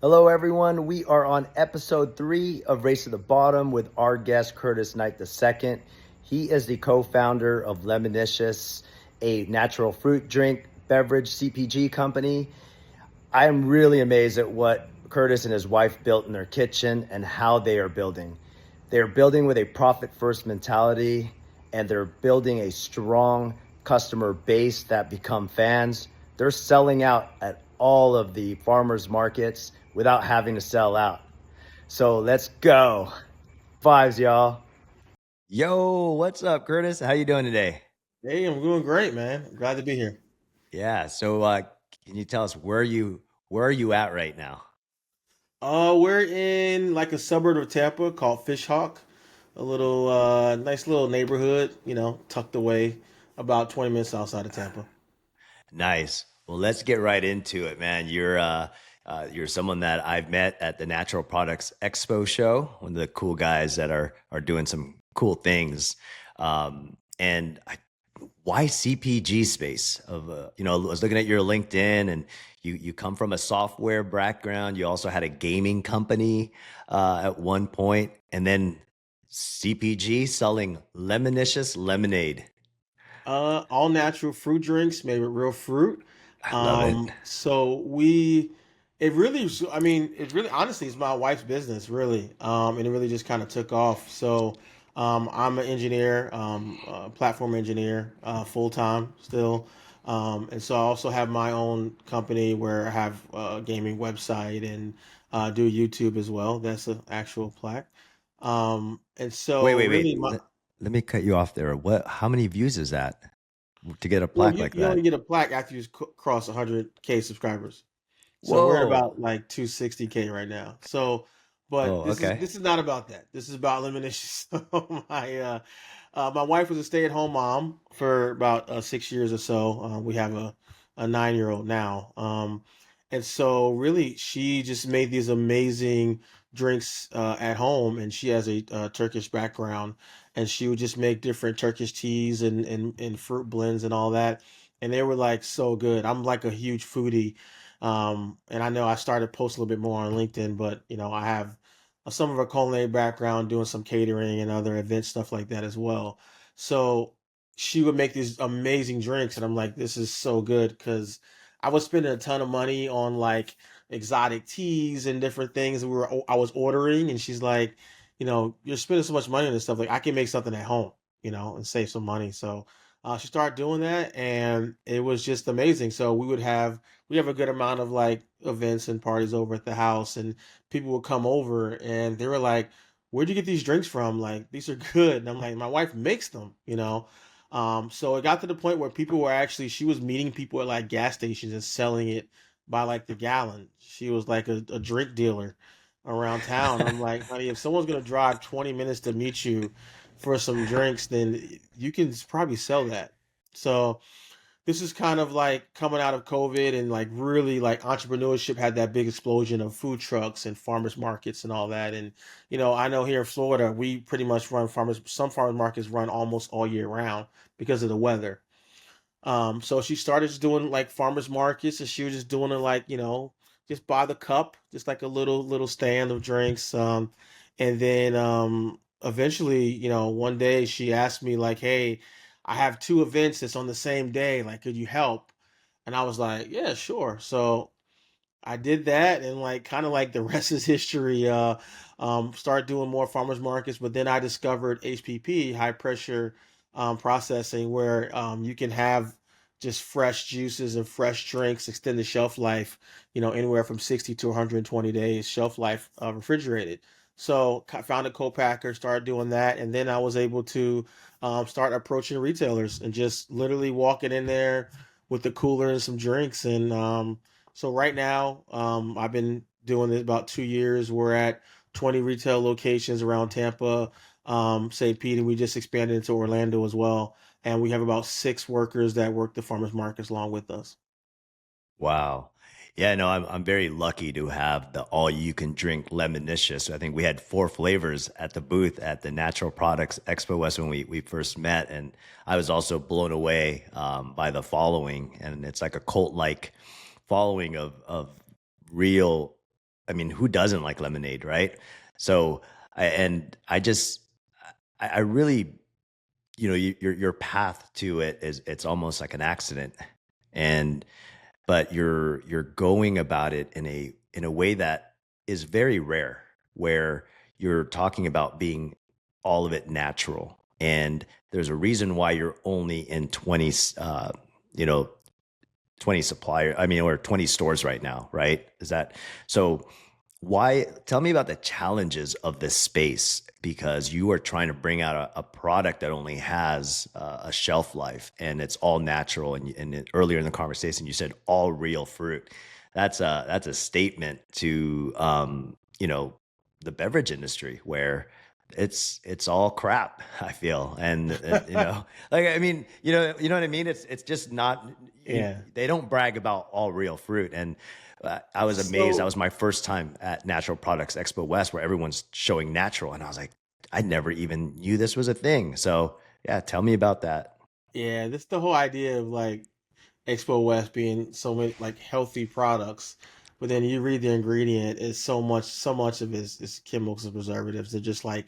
Hello, everyone. We are on episode 3 of Race to the Bottom with our guest, Curtis Knight II. He is the co-founder of Lemonicious, a natural fruit drink beverage CPG company. I am really amazed at what Curtis and his wife built in their kitchen and how they are building. They are building with a profit-first mentality, and they're building a strong customer base that become fans. They're selling out at all of the farmers markets without having to sell out. So let's go. Vibes, y'all. Yo, what's up, Curtis? How you doing today? Hey, I'm doing great, man. Glad to be here. Yeah. Can you tell us where are you at right now? We're in like a suburb of Tampa called Fishhawk, a little nice little neighborhood, tucked away about 20 minutes outside of Tampa. Nice. Well, let's get right into it, man. You're someone that I've met at the Natural Products Expo show, one of the cool guys that are doing some cool things. And why CPG space? I was looking at your LinkedIn, and you come from a software background. You also had a gaming company at one point, and then CPG selling Lemonicious lemonade. All natural fruit drinks made with real fruit. I love it. It really, I mean, it really, honestly, it's my wife's business, really. And it really just kind of took off. I'm an engineer, platform engineer, full time still. And so I also have my own company where I have a gaming website and do YouTube as well. That's an actual plaque. And Wait, so wait, really wait. my, Let me cut you off there. How many views is that to get a Well, plaque you, like you only that? get a plaque after cross 100K subscribers. So we're at Whoa. about like 260K right now. But Oh, this is okay. this is not about that. This is about elimination. So my wife was a stay-at-home mom for about 6 years or so. We have a 9-year-old now. And so really she just made these amazing drinks at home, and she has a Turkish background, and she would just make different Turkish teas and fruit blends and all that. And they were like so good. I'm like a huge foodie. And I know I started posting a little bit more on LinkedIn, but I have some of a culinary background doing some catering and other event stuff like that as well. So she would make these amazing drinks, and I'm like, this is so good because I was spending a ton of money on like exotic teas and different things that I was ordering, and she's like, you're spending so much money on this stuff. Like I can make something at home, and save some money. So she started doing that, and it was just amazing. So we have a good amount of like events and parties over at the house, and people would come over and they were like, "Where'd you get these drinks from? Like these are good." And I'm like, "My wife makes them." So it got to the point where people were actually she was meeting people at like gas stations and selling it by like the gallon. She was like a drink dealer around town. I'm like, honey, if someone's gonna drive 20 minutes to meet you for some drinks, then you can probably sell that. So this is kind of like coming out of COVID, and like really like entrepreneurship had that big explosion of food trucks and farmers markets and all that. And I know here in Florida, we pretty much run some farmers markets run almost all year round because of the weather. So she started just doing like farmers markets, and she was just doing it like, just by the cup, just like a little stand of drinks. And then eventually, one day she asked me like, "Hey, I have two events that's on the same day. Like, could you help?" And I was like, "Yeah, sure." So I did that, and like kind of like the rest is history. Started doing more farmers markets, but then I discovered HPP, high pressure processing, where you can have just fresh juices and fresh drinks, extend the shelf life, anywhere from 60 to 120 days shelf life, refrigerated. So found a co-packer, started doing that, and then I was able to start approaching retailers and just literally walking in there with the cooler and some drinks. And so right now, I've been doing this about 2 years. We're at 20 retail locations around Tampa, St. Pete, and we just expanded into Orlando as well. And we have about 6 workers that work the farmers markets along with us. Wow. Yeah, no, I'm very lucky to have the all you can drink Lemonicious. I think we had 4 flavors at the booth at the Natural Products Expo West when we first met, and I was also blown away by the following, and it's like a cult like following of real I mean, who doesn't like lemonade, right? So, I just, I really, your path to it is, it's almost like an accident, and but you're going about it in a way that is very rare, where you're talking about being all of it natural, and there's a reason why you're only in 20 you know 20 supplier, I mean, or 20 stores right now, right? Is that so? Why? Tell me about the challenges of this space, because you are trying to bring out a product that only has a shelf life, and it's all natural. And earlier in the conversation, you said all real fruit. That's a statement to the beverage industry, where it's all crap, I feel. And like, I mean, you know what I mean. It's just not. Yeah. They don't brag about all real fruit. And I was amazed. That So was my first time at Natural Products Expo West, where everyone's showing natural, and I was like, I never even knew this was a thing. So yeah, tell me about that. yeah, this the whole idea of like Expo West being so many like healthy products, but then you read the ingredient is so much of it is chemicals and preservatives. They're just like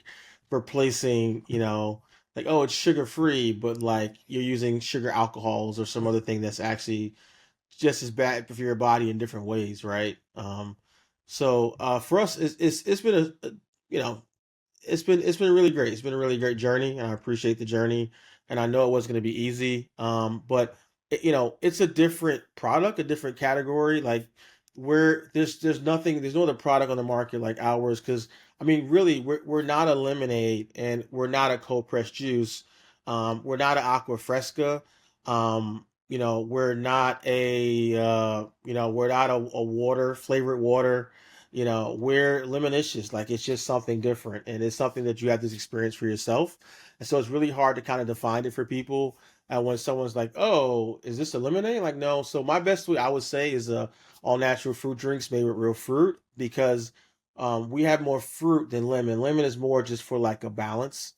replacing, like, oh, it's sugar free, but like you're using sugar alcohols or some other thing that's actually just as bad for your body in different ways, right? For us, it's been you know it's been really great. It's been a really great journey, and I appreciate the journey. And I know it wasn't going to be easy, but it's a different product, a different category. Like where there's nothing, there's no other product on the market like ours. Because I mean, really, we're not a lemonade, and we're not a cold pressed juice. We're not an aqua fresca. We're not a water flavored water. We're Lemonicious. Like it's just something different, and it's something that you have to experience for yourself. And so it's really hard to kind of define it for people. And when someone's like, "Oh, is this a lemonade?" Like, no. So my best way I would say is all natural fruit drinks made with real fruit, because we have more fruit than lemon. Lemon is more just for like a balance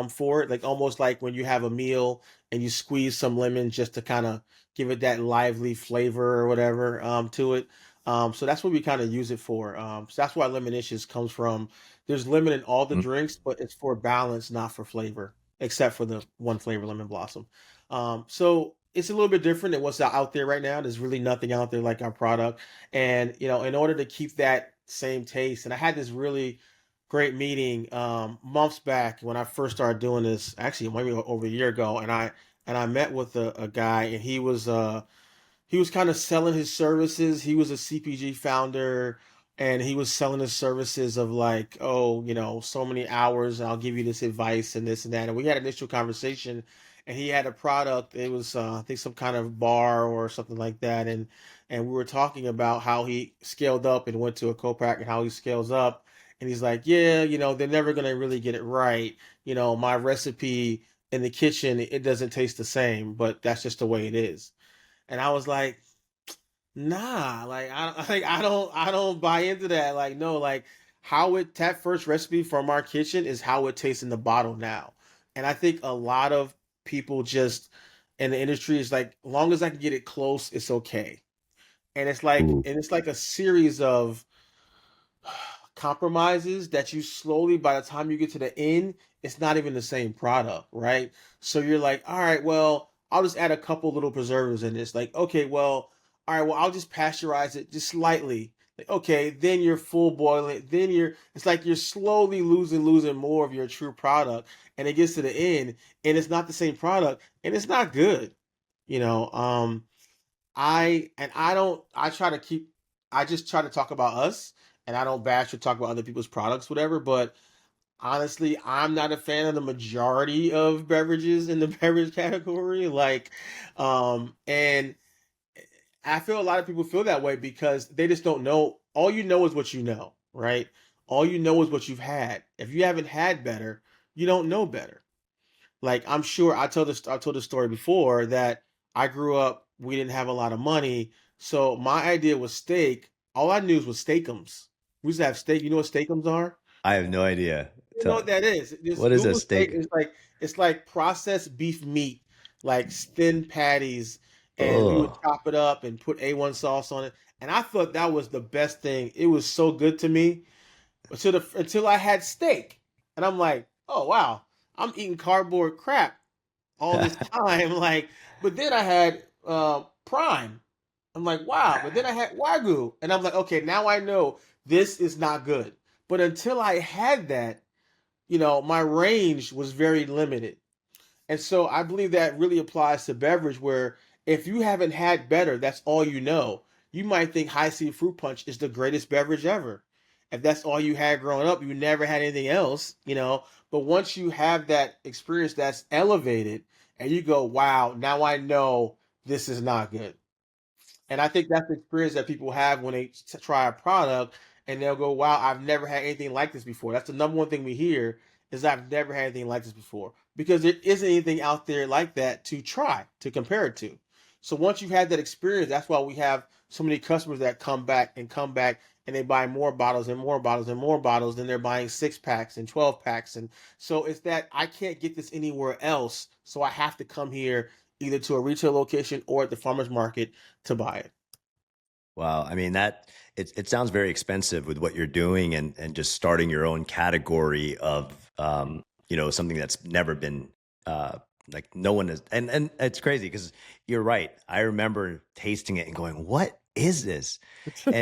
for it, like almost like when you have a meal and you squeeze some lemon just to kind of give it that lively flavor or whatever to it. So that's what we kind of use it for. So that's why Lemonicious comes from. There's lemon in all the Mm. drinks, but it's for balance, not for flavor, except for the one flavor, lemon blossom. So it's a little bit different than what's out there right now. There's really nothing out there like our product, and in order to keep that same taste, and I had this really great meeting months back when I first started doing this. Actually, maybe over a year ago, and I met with a guy, and he was kind of selling his services. He was a CPG founder, and he was selling his services of like, oh, so many hours, and I'll give you this advice and this and that. And we had an initial conversation, and he had a product. It was, I think, some kind of bar or something like that. And we were talking about how he scaled up and went to a co-pack, and how he scales up. And he's like, yeah, they're never gonna really get it right. My recipe in the kitchen, it doesn't taste the same, but that's just the way it is. And I was like, nah, like I don't buy into that. Like, no, like how it that first recipe from our kitchen is how it tastes in the bottle now. And I think a lot of people just in the industry is like, long as I can get it close, it's okay. Ooh. And it's like a series of compromises that you slowly, by the time you get to the end, it's not even the same product, right? So you're like, all right, well, I'll just add a couple little preservatives in this. Like, okay, well, all right, well, I'll just pasteurize it just slightly. Like, okay, then you're full boiling. Then it's like you're slowly losing more of your true product. And it gets to the end, and it's not the same product, and it's not good. You know, I don't I try to keep I just try to talk about us, and I don't bash or talk about other people's products, whatever, but honestly, I'm not a fan of the majority of beverages in the beverage category. Like, and I feel a lot of people feel that way because they just don't know. All you know is what you know, right? All you know is what you've had. If you haven't had better, you don't know better. Like I'm sure I told the story before that I grew up, we didn't have a lot of money, so my idea was steak. All I knew was steakums. We used to have steak. You know what steakums are? I have no idea. You know what that is? Just What is a Google steak. steak? It's like processed beef meat, like thin patties. and we would Oh, chop it up and put A1 sauce on it. And I thought that was the best thing. It was so good to me until I had steak. And I'm like, oh wow, I'm eating cardboard crap all this time. Like, but then I had prime. I'm like, wow. But then I had wagyu, and I'm like, okay, now I know this is not good. But until I had that, my range was very limited. And so I believe that really applies to beverage, where if you haven't had better, that's all you know. You might think high C fruit punch is the greatest beverage ever. If that's all you had growing up, you never had anything else. But once you have that experience that's elevated and you go, wow, now I know this is not good. And I think that's the experience that people have when they try a product and they'll go, wow, I've never had anything like this before. That's the number one thing we hear is I've never had anything like this before because there isn't anything out there like that to try, to compare it to. So once you've had that experience, that's why we have so many customers that come back and they buy more bottles and more bottles and more bottles. Then they're buying 6 packs and 12 packs. And so it's that I can't get this anywhere else. So I have to come here either to a retail location or at the farmer's market to buy it. wow. I mean, it sounds very expensive with what you're doing and just starting your own category of something that's never been like no one is, and it's crazy because you're right. I remember tasting it and going, "What is this?" And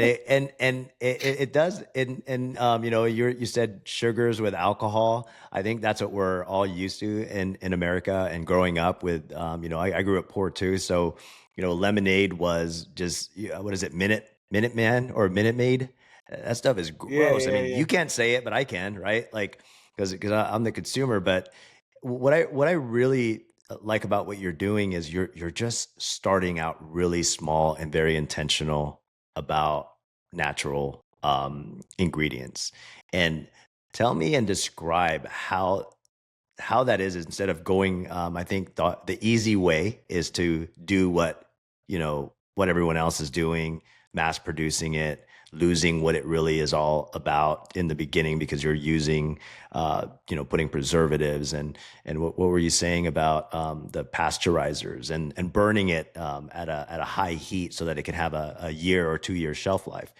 it does, and you said sugars with alcohol. I think that's what we're all used to in America, and growing up with I grew up poor too, so lemonade was just what is it, Minute Man or Minute Maid? That stuff is Yeah, gross. I yeah, mean, yeah. you can't say it, but I can, right? Like because I'm the consumer. But what I really like about what you're doing is you're just starting out really small and very intentional about natural ingredients. And tell me and describe how that is instead of going. I think the easy way is to do what everyone else is doing, mass producing it, losing what it really is all about in the beginning because you're using putting preservatives. And what were you saying about the pasteurizers and burning it at a high heat so that it can have a year or 2 year shelf life.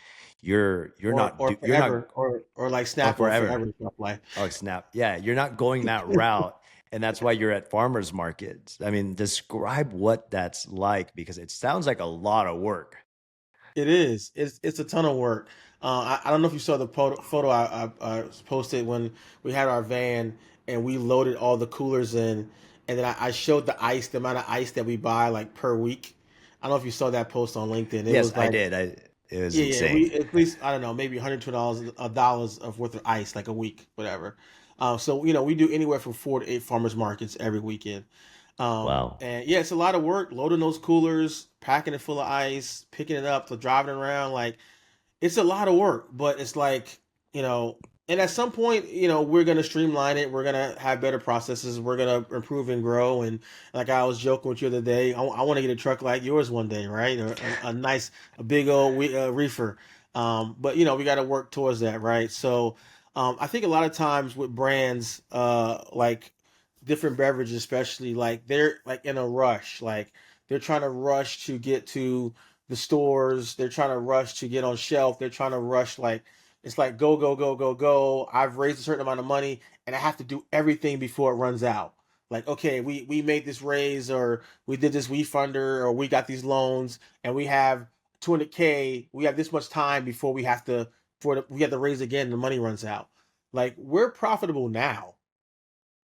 Or You're not forever, or like or Snapple forever. forever stuff like. Oh, snap. Yeah, you're not going that route. And that's why you're at farmers markets. I mean, describe what that's like because it sounds like a lot of work. It is. It's a ton of work. I don't know if you saw the photo I posted when we had our van and we loaded all the coolers in, and then I showed the amount of ice that we buy like per week. I don't know if you saw that post on LinkedIn. It Yes, was I like, did. It was yeah, yeah, insane. we at least I don't know, maybe $120 of worth of ice like a week, whatever. So we do anywhere from 4 to 8 farmers markets every weekend. Wow. And yeah, it's a lot of work loading those coolers, packing it full of ice, picking it up, driving it around. Like it's a lot of work, but it's like, you know, and at some point, we're going to streamline it. We're going to have better processes. We're going to improve and grow. And like I was joking with you the other day, I want to get a truck like yours one day, right? Or a nice, a big old reefer. But we got to work towards that, right? So, I think a lot of times with brands, like different beverages, especially like they're like in a rush, like they're trying to rush to get to the stores. They're trying to rush to get on shelf. They're trying to rush like it's like go go go go go. I've raised a certain amount of money and I have to do everything before it runs out. Like okay, we made this raise or we did this WeFunder or we got these loans and we have 200K. We have this much time before we have to raise again. And the money runs out. Like we're profitable now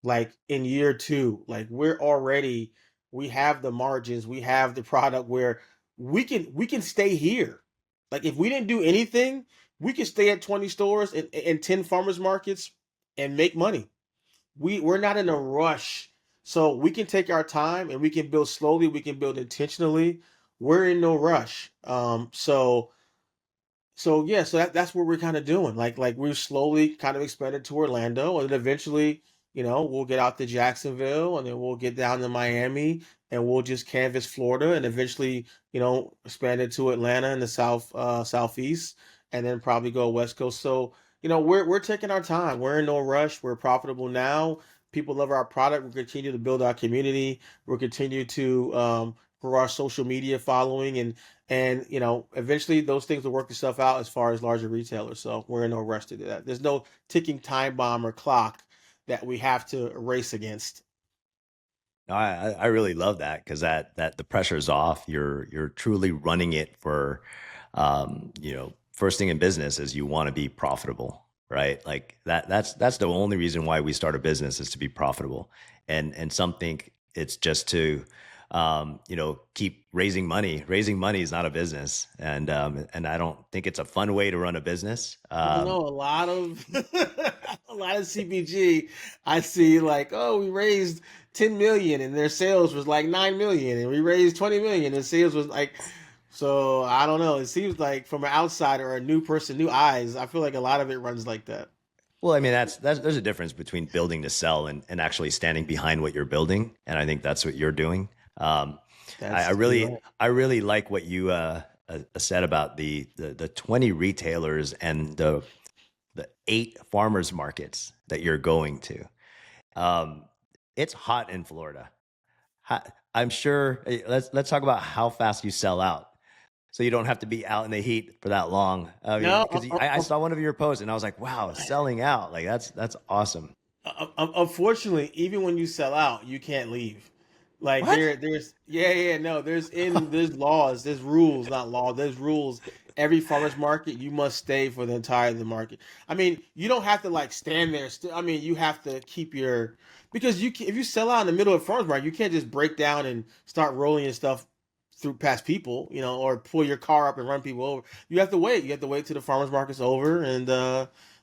like in year two. Like we have the margins, we have the product where we can stay here. Like if we didn't do anything, we could stay at 20 stores and 10 farmers markets and make money. We're not in a rush. So we can take our time and we can build slowly, we can build intentionally. We're in no rush. So yeah, so that's what we're kind of doing. Like we're slowly kind of expanded to Orlando, and then eventually, we'll get out to Jacksonville, and then we'll get down to Miami, and we'll just canvas Florida, and eventually, expand it to Atlanta in the southeast, and then probably go West Coast. So we're taking our time. We're in no rush. We're profitable now. People love our product. We'll continue to build our community. We'll continue to grow our social media following, and eventually those things will work itself out as far as larger retailers. So we're in no rush to do that. There's no ticking time bomb or clock that we have to race against. No, I really love that because that the pressure's off. You're truly running it for, first thing in business is you want to be profitable, right? Like that's the only reason why we start a business is to be profitable, and some think it's just to, keep raising money. Raising money is not a business, and I don't think it's a fun way to run a business. Well, no, a lot of a lot of CPG I see like, oh, we raised 10 million and their sales was like 9 million, and we raised 20 million and sales was like, so I don't know. It seems like from an outsider or a new person, new eyes, I feel like a lot of it runs like that. Well, I mean, that's there's a difference between building to sell and actually standing behind what you're building, and I think that's what you're doing. Um, I You're really right. I really like what you said about the 20 retailers and the 8 farmers markets that you're going to. Um, it's hot in Florida. I'm sure. Let's talk about how fast you sell out, so you don't have to be out in the heat for that long. I mean, No, because I saw one of your posts and I was like, wow, selling out, like that's awesome. unfortunately, even when you sell out, you can't leave. Like What? there's yeah, no, there's laws, there's rules, not law, there's rules. Every farmer's market, you must stay for the entire of the market. I mean, you don't have to like stand there. Still, I mean, you have to keep your because if you sell out in the middle of farmer's market, you can't just break down and start rolling your stuff through past people, or pull your car up and run people over. You have to wait. You have to wait till the farmer's market's over, and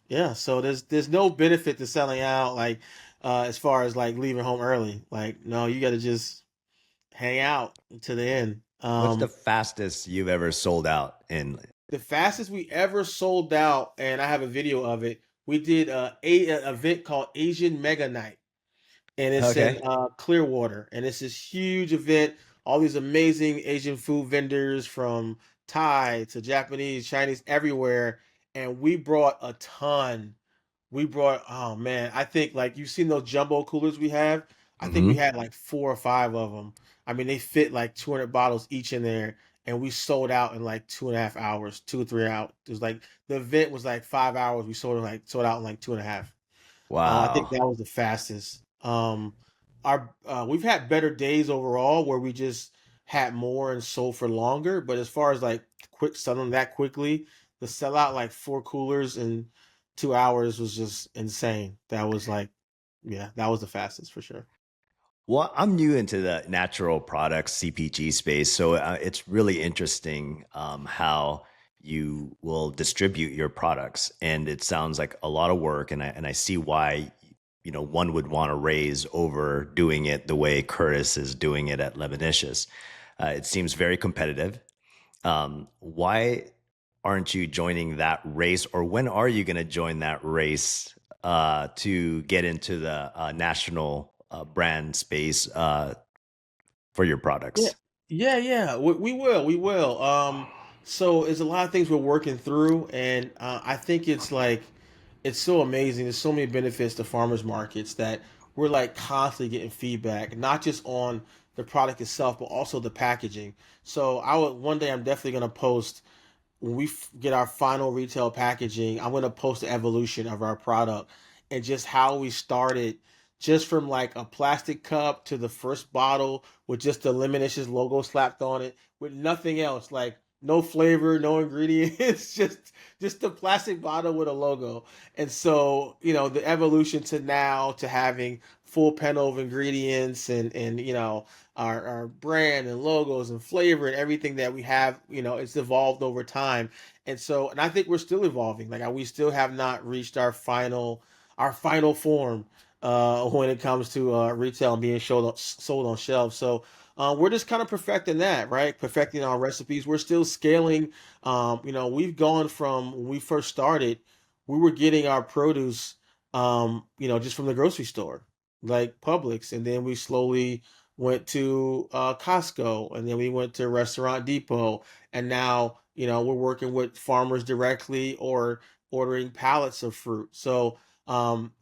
yeah, so there's no benefit to selling out like as far as like leaving home early. Like no, you got to just hang out to the end. What's the fastest you've ever sold out in? The fastest we ever sold out, and I have a video of it. We did a event called Asian Mega Night, and it's in Okay. Clearwater, and it's this huge event. All these amazing Asian food vendors from Thai to Japanese, Chinese, everywhere, and we brought a ton. We brought, oh man, I think like you've seen those jumbo coolers we have. I think we Hmm. had like 4 or 5 of them. I mean, they fit like 200 bottles each in there, and we sold out in like 2.5 hours, 2 or 3 hours. It was like the event was like 5 hours. We sold out in like 2.5. I think Wow. that was the fastest. Our we've had better days overall where we just had more and sold for longer. But as far as like quick selling that quickly, the sellout like 4 coolers in 2 hours was just insane. That was like, yeah, that was the fastest for sure. Well, I'm new into the natural products CPG space, so it's really interesting how you will distribute your products, and it sounds like a lot of work, and I see why one would want to raise over doing it the way Curtis is doing it at Lemonicious. It seems very competitive. Why aren't you joining that race, or when are you going to join that race to get into the national brand space for your Yeah, products? yeah. We will, we will. So there's a lot of things we're working through, and I think it's like it's so amazing. There's so many benefits to farmers markets that we're like constantly getting feedback, not just on the product itself, but also the packaging. So I would one day I'm definitely gonna post when we get our final retail packaging. I'm gonna post the evolution of our product and just how we started, just from like a plastic cup to the first bottle with just the Lemonicious logo slapped on it, with nothing else, like no flavor, no ingredients, just the plastic bottle with a logo. And so the evolution to now to having full panel of ingredients and our brand and logos and flavor and everything that we have, it's evolved over time. And I think we're still evolving. Like we still have not reached our final form when it comes to retail and being sold on shelves. So we're just kind of perfecting that, right? Perfecting our recipes. We're still scaling. We've gone from when we first started, we were getting our produce, just from the grocery store, like Publix, and then we slowly went to Costco, and then we went to Restaurant Depot, and now we're working with farmers directly or ordering pallets of fruit. So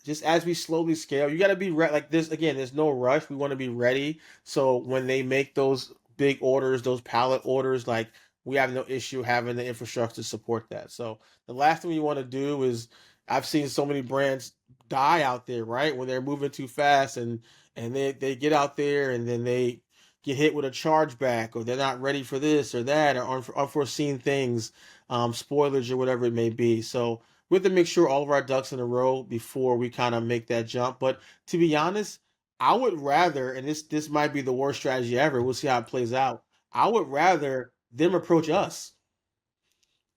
just as we slowly scale, you got to be like this again. There's no rush. We want to be ready. So when they make those big orders, those pallet orders, like we have no issue having the infrastructure to support that. So the last thing you want to do is, I've seen so many brands die out there, right? When they're moving too fast, and they get out there and then they get hit with a chargeback, or they're not ready for this or that, or unforeseen things, spoilage or whatever it may be. So we have to make sure all of our ducks in a row before we kind of make that jump. But to be honest, I would rather, and this might be the worst strategy ever. We'll see how it plays out. I would rather them approach us.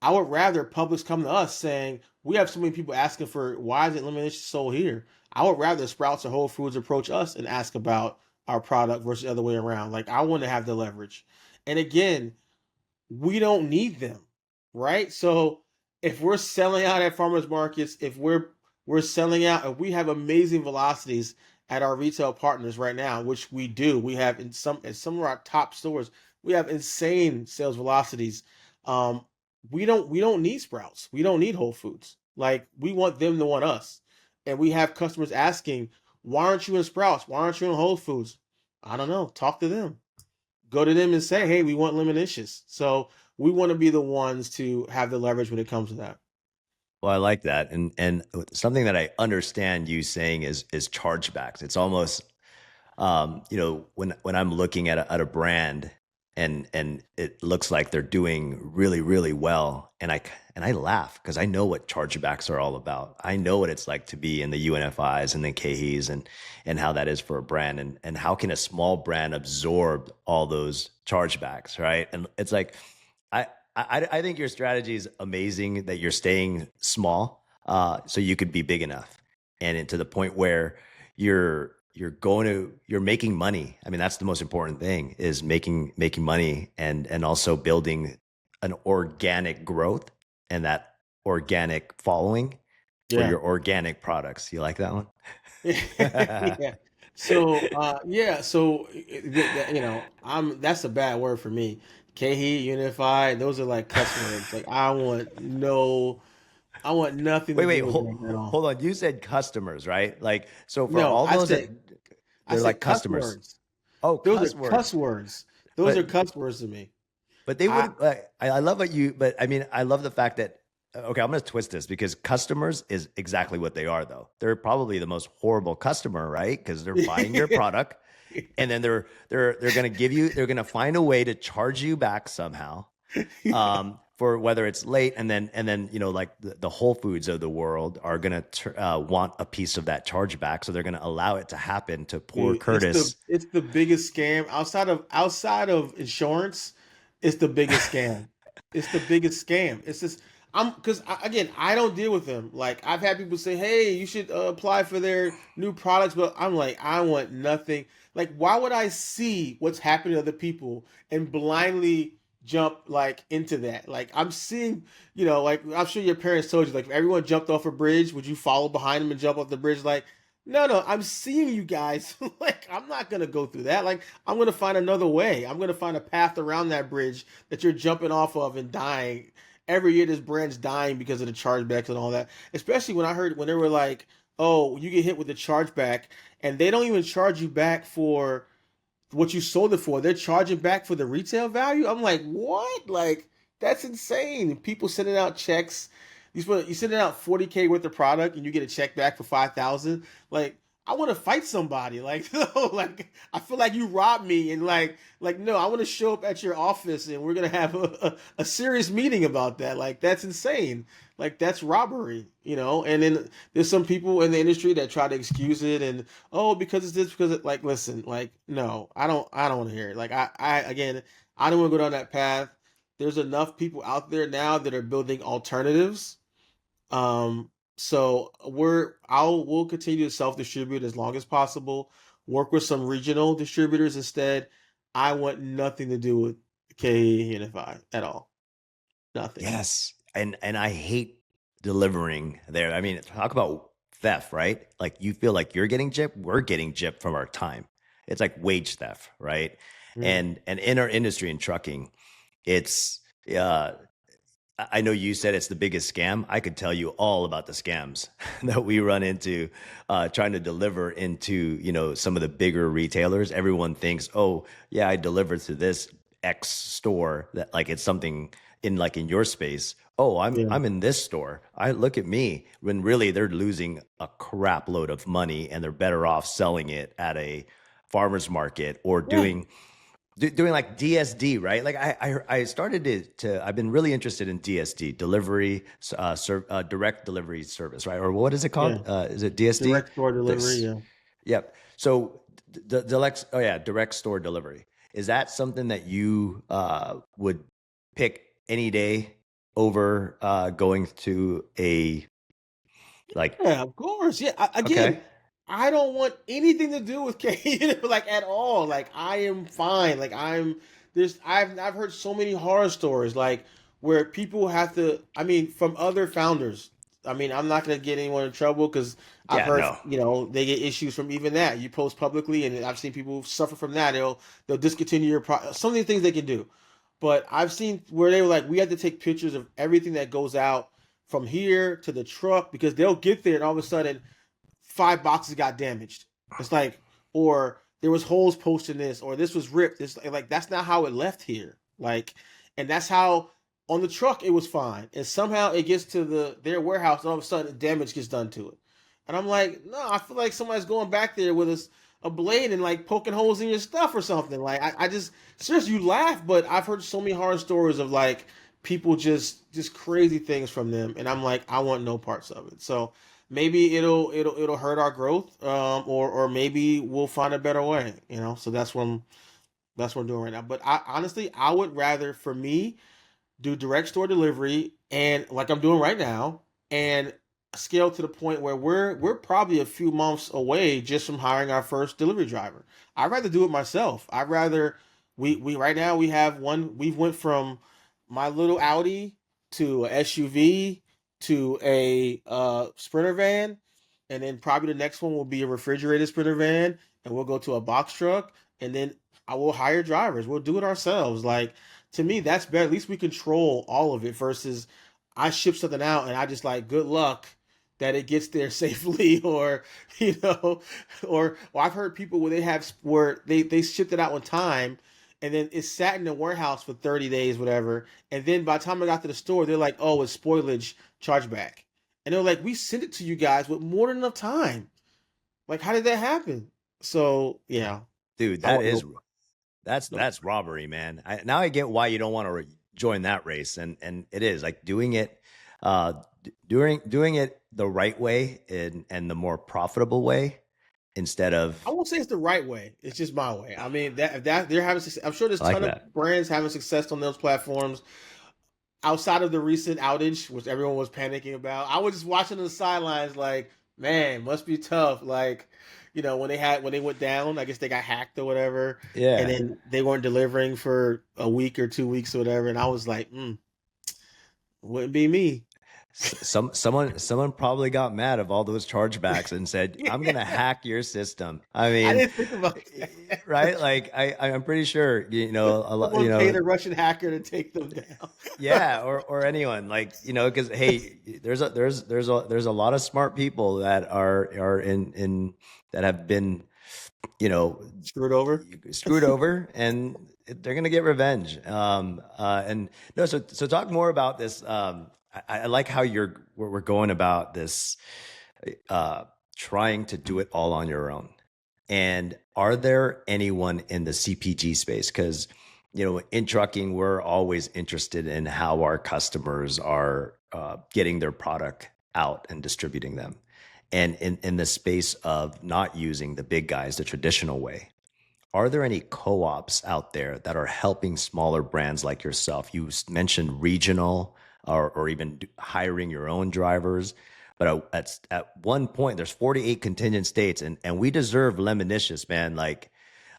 I would rather Publix come to us saying, we have so many people asking for, why is it Lemonicious sold here? I would rather Sprouts or Whole Foods approach us and ask about our product versus the other way around. Like, I want to have the leverage. And again, we don't need them, right? So if we're selling out at farmers markets, if we're selling out, and we have amazing velocities at our retail partners right now, which we do. We have in some of our top stores, we have insane sales velocities. Um, we don't need Sprouts. We don't need Whole Foods. Like, we want them to want us. And we have customers asking, why aren't you in Sprouts? Why aren't you in Whole Foods? I don't know. Talk to them. Go to them and say, hey, we want Lemonicious. So we want to be the ones to have the leverage when it comes to that. Well, I like that. And something that I understand you saying is chargebacks. It's almost when I'm looking at a brand and it looks like they're doing really, really well, and I laugh because I know what chargebacks are all about. I know what it's like to be in the UNFIs and the KHEs and how that is for a brand, and how can a small brand absorb all those chargebacks, right? And it's like I I think your strategy is amazing that you're staying small, so you could be big enough, and to the point where you're making money. I mean, that's the most important thing, is making money, and also building an organic growth and that organic following for Yeah. your organic products. You like that one? Yeah. So yeah, so that's a bad word for me. KHE, Unified, those are like cuss words. Like, I want nothing to Wait, do with them at all. hold on. You said customers, right? Like, so for No, all those that I they're like said cuss customers. words. Oh, Those are cuss cuss words. words. Those are But cuss words to me. they I would. I love what you. But I mean, I love the fact that. Okay, I'm going to twist this, because customers is exactly what they are, though. They're probably the most horrible customer, right? Because they're buying your product, and then they're going to give you. They're going to find a way to charge you back somehow, for whether it's late, and then like the Whole Foods of the world are going to want a piece of that chargeback, so they're going to allow it to happen to poor Dude, it's the Curtis. it's the biggest scam outside of insurance. It's the biggest scam. It's the biggest scam. It's just, I'm because again, I don't deal with them. Like, I've had people say, "Hey, you should apply for their new products," but I'm like, I want nothing. Like, why would I see what's happening to other people and blindly jump like into that? Like, I'm seeing, like, I'm sure your parents told you, like, if everyone jumped off a bridge, would you follow behind them and jump off the bridge? Like, no, I'm seeing you guys. Like, I'm not gonna go through that. Like, I'm gonna find another way. I'm gonna find a path around that bridge that you're jumping off of and dying. Every year, this brand's dying because of the chargebacks and all that. Especially when I heard when they were like, "Oh, you get hit with the chargeback, and they don't even charge you back for what you sold it for. They're charging back for the retail value." I'm like, what? Like, that's insane. People sending out checks. You sending out 40K worth of product and you get a check back for 5,000. Like, I want to fight somebody. Like, no, like, I feel like you robbed me, and like no, I want to show up at your office and we're gonna have a serious meeting about that. Like, that's insane. Like, that's robbery, And then there's some people in the industry that try to excuse it, and, oh, because it's this, because like, listen, like, no, I don't want to hear it. Like, again, I don't want to go down that path. There's enough people out there now that are building alternatives. So we'll continue to self distribute as long as possible. Work with some regional distributors instead. I want nothing to do with KE Unify at all. Nothing. Yes. And I hate delivering there. I mean, talk about theft, right? Like, you feel like you're getting gypped, we're getting gypped from our time. It's like wage theft, right? Mm. And in our industry in trucking, it's I know you said it's the biggest scam. I could tell you all about the scams that we run into trying to deliver into, some of the bigger retailers. Everyone thinks, oh, yeah, I delivered to this X store, that like it's something in your space. Oh, Yeah. I'm in this store. I look at me, when really they're losing a crap load of money and they're better off selling it at a farmer's market or Yeah. doing like DSD, right? Like I started to I've been really interested in DSD, delivery, direct delivery service, right? Or what is it Yeah. called? Is it DSD? Direct store delivery. This, Yeah. yep. So direct store delivery. Is that something that you would pick any day over going to a like? Yeah, of course. Yeah. Okay, Again, I don't want anything to do with K, like at all. Like I am fine. Like I've heard so many horror stories like where people have to. I mean, from other founders. I mean, I'm not gonna get anyone in trouble because I've yeah, heard no, they get issues from even that. You post publicly, and I've seen people suffer from that. They'll discontinue your some of the things they can do. But I've seen where they were like, we had to take pictures of everything that goes out from here to the truck because they'll get there and all of a sudden 5 boxes got damaged. It's like, or there was holes posted in this, or this was ripped. It's like that's not how it left here. Like, and that's how on the truck it was fine, and somehow it gets to their warehouse, and all of a sudden damage gets done to it. And I'm like, no, I feel like somebody's going back there with a blade and like poking holes in your stuff or something. Like I just seriously, you laugh, but I've heard so many horror stories of like people just crazy things from them, and I'm like, I want no parts of it. So maybe it'll hurt our growth, or maybe we'll find a better way. So that's what I'm doing right now. But I honestly, I would rather, for me, do direct store delivery and like I'm doing right now, and scale to the point where we're probably a few months away just from hiring our first delivery driver. I'd rather do it myself. I'd rather we right now we have one. We've went from my little Audi to a SUV to a Sprinter van, and then probably the next one will be a refrigerated Sprinter van, and we'll go to a box truck, and then I will hire drivers. We'll do it ourselves. Like, to me, that's better. At least we control all of it versus I ship something out and I just like good luck that it gets there safely, or or I've heard people where they shipped it out on time, and then it sat in the warehouse for 30 days, whatever, and then by the time I got to the store, they're like, oh, it's spoilage chargeback, and they're like, we sent it to you guys with more than enough time. Like, how did that happen? So yeah, dude, I want no, no. that's robbery, man. Now I get why you don't want to join that race, and it is like doing it, doing it the right way and the more profitable way instead of. I won't say it's the right way. It's just my way. I mean that they're having success. I'm sure there's I a like ton that. of brands having success on those platforms outside of the recent outage, which everyone was panicking about. I was just watching the sidelines, like, man, must be tough. Like, when they went down, I guess they got hacked or whatever, and Yeah. then they weren't delivering for a week or 2 weeks or whatever. And I was like, wouldn't be me. Someone probably got mad of all those chargebacks and said, Yeah, "I'm gonna hack your system." I I mean, didn't think about that. right? Like I'm pretty sure a lot. Someone paid a Russian hacker to take them down. Yeah, or anyone, like, because hey, there's a lot of smart people that are in that have been, you know Screwed over. screwed over, and they're gonna get revenge. And no, so talk more about this. I like how we're going about this, trying to do it all on your own. And are there anyone in the CPG space? Because in trucking, we're always interested in how our customers are getting their product out and distributing them. And in the space of not using the big guys the traditional way, are there any co-ops out there that are helping smaller brands like yourself? You mentioned regional, or even hiring your own drivers. But at one point, there's 48 contingent states, and we deserve Lemonicious, man. Like,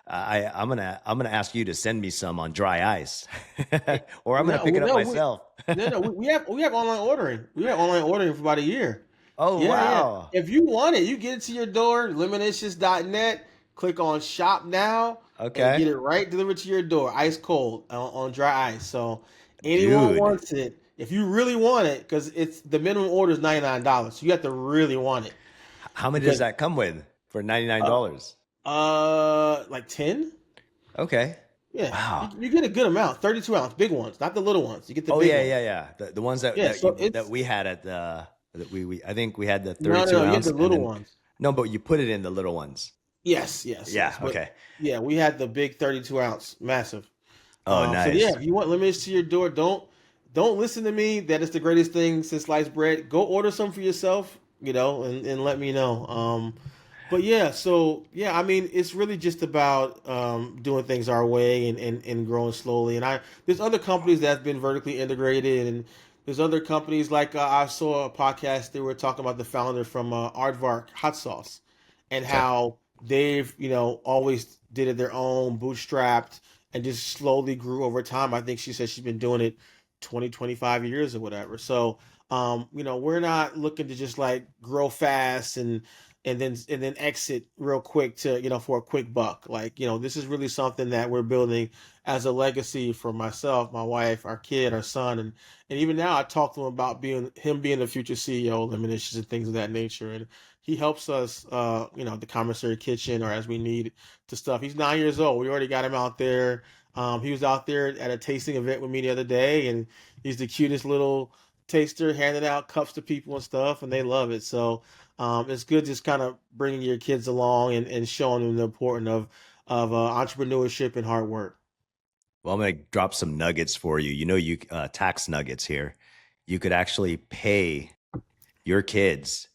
I'm gonna ask you to send me some on dry ice, or I'm gonna No, pick it up no, myself. no. We have online ordering. We have online ordering for about a year. Oh, Yeah, yeah. wow. If you want it, you get it to your door, lemonicious.net. Click on shop now and Okay, get it right delivered to your door, ice cold on dry ice. So anyone dude. wants it, if you really want it, because it's the minimum order is $99, so you have to really want it How many does because that come with for $99? like 10. Okay. Yeah, Wow. you get a good amount, 32 ounce, big ones, not the little ones. You get the Oh big yeah, ones. yeah, yeah. The ones that Yeah, so that it's we had at the that we I think we had the no, 32 you get ounce the and little then ones. no, but you put it in the little ones. Yes, yes, Yeah. yes. But Okay. yeah, we had the big 32 ounce, massive. Oh, So yeah, nice. if you want lemons to your door, don't listen to me. That is the greatest thing since sliced bread. Go order some for yourself, and let me know. But yeah, so yeah, I mean, it's really just about doing things our way and growing slowly. And there's other companies that's been vertically integrated, and there's other companies like I saw a podcast they were talking about the founder from Aardvark Hot Sauce, and Okay. how they've always did it their own, bootstrapped, and just slowly grew over time. I think she said she's been doing it 20, 25 years or whatever. So we're not looking to just like grow fast and then exit real quick to for a quick buck. Like this is really something that we're building as a legacy for myself, my wife, our kid, our son, and even now I talk to him about being the future CEO of Lemonicious and things of that nature. And he helps us, the commissary kitchen or as we need to stuff. He's 9 years old. We already got him out there. He was out there at a tasting event with me the other day, and he's the cutest little taster, handing out cups to people and stuff, and they love it. So it's good just kind of bringing your kids along and showing them the importance of entrepreneurship and hard work. Well, I'm going to drop some nuggets for you. You tax nuggets here. You could actually pay your kids.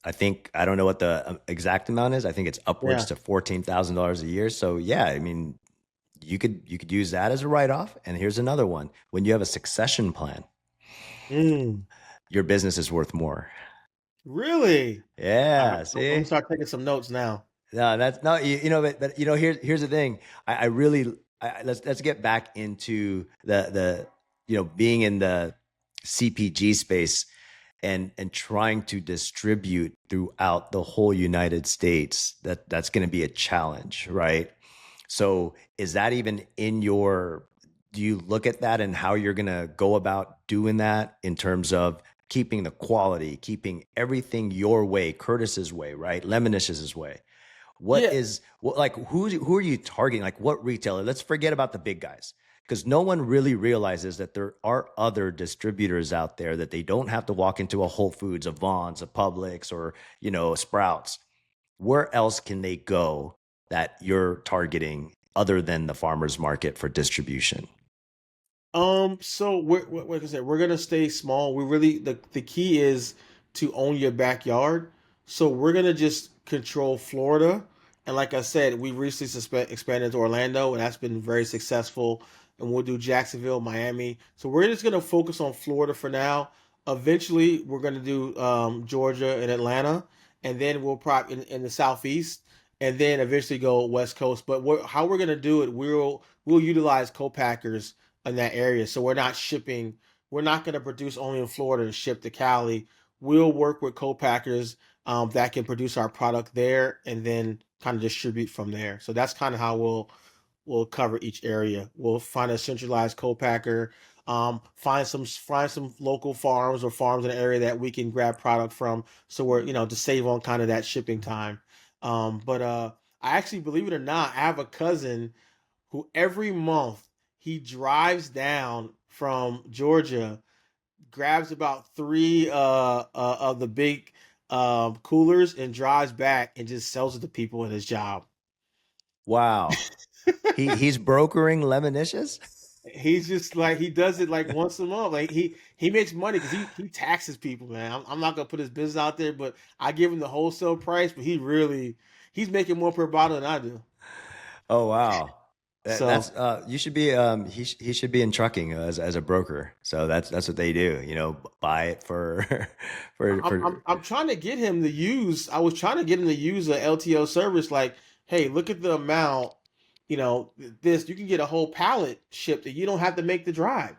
I think I don't know what the exact amount is. I think it's upwards Yeah. to $14,000 a year. So yeah, I mean, you could use that as a write off. And here's another one: when you have a succession plan, Mm, your business is worth more. really? Yeah. I'm gonna See. start taking some notes now. No, that's no, but here's the thing. I really, let's get back into the, being in the CPG space and trying to distribute throughout the whole United States. That's going to be a challenge, right? So is that even in do you look at that and how you're going to go about doing that in terms of keeping the quality, keeping everything your way, Curtis's way, right? Lemonicious's way? Yeah. Like who are you targeting? Like what retailer? Let's forget about the big guys because no one really realizes that there are other distributors out there that they don't have to walk into a Whole Foods, a Vons, a Publix, or a Sprouts. Where else can they go that you're targeting other than the farmers market for distribution? So like I said, we're gonna stay small. We really the key is to own your backyard. So we're gonna just control Florida, and like I said, we recently expanded to Orlando, and that's been very successful. And we'll do Jacksonville, Miami. So we're just gonna focus on Florida for now. Eventually, we're gonna do Georgia and Atlanta, and then we'll probably in the Southeast, and then eventually go West Coast. But how we're gonna do it, we'll utilize co-packers in that area. So we're not shipping, we're not going to produce only in Florida and ship to Cali. We'll work with co-packers that can produce our product there and then kind of distribute from there. So that's kind of how we'll cover each area. We'll find a centralized co-packer, find some local farms or farms in the area that we can grab product from. So we're to save on kind of that shipping time. But I actually, believe it or not, I have a cousin who every month he drives down from Georgia, grabs about three of the big coolers and drives back and just sells it to people in his job. Wow. He's brokering Lemonicious? He's just like he does it like once a month. Like he makes money because he taxes people, man. I'm not gonna put his business out there, but I give him the wholesale price. But he's making more per bottle than I do. Oh wow. That's So you should be he should be in trucking as a broker. So that's what they do, buy it for for I'm trying to get him to use. I was trying to get him to use a LTO service. Like, hey, look at the amount. This you can get a whole pallet shipped that you don't have to make the drive.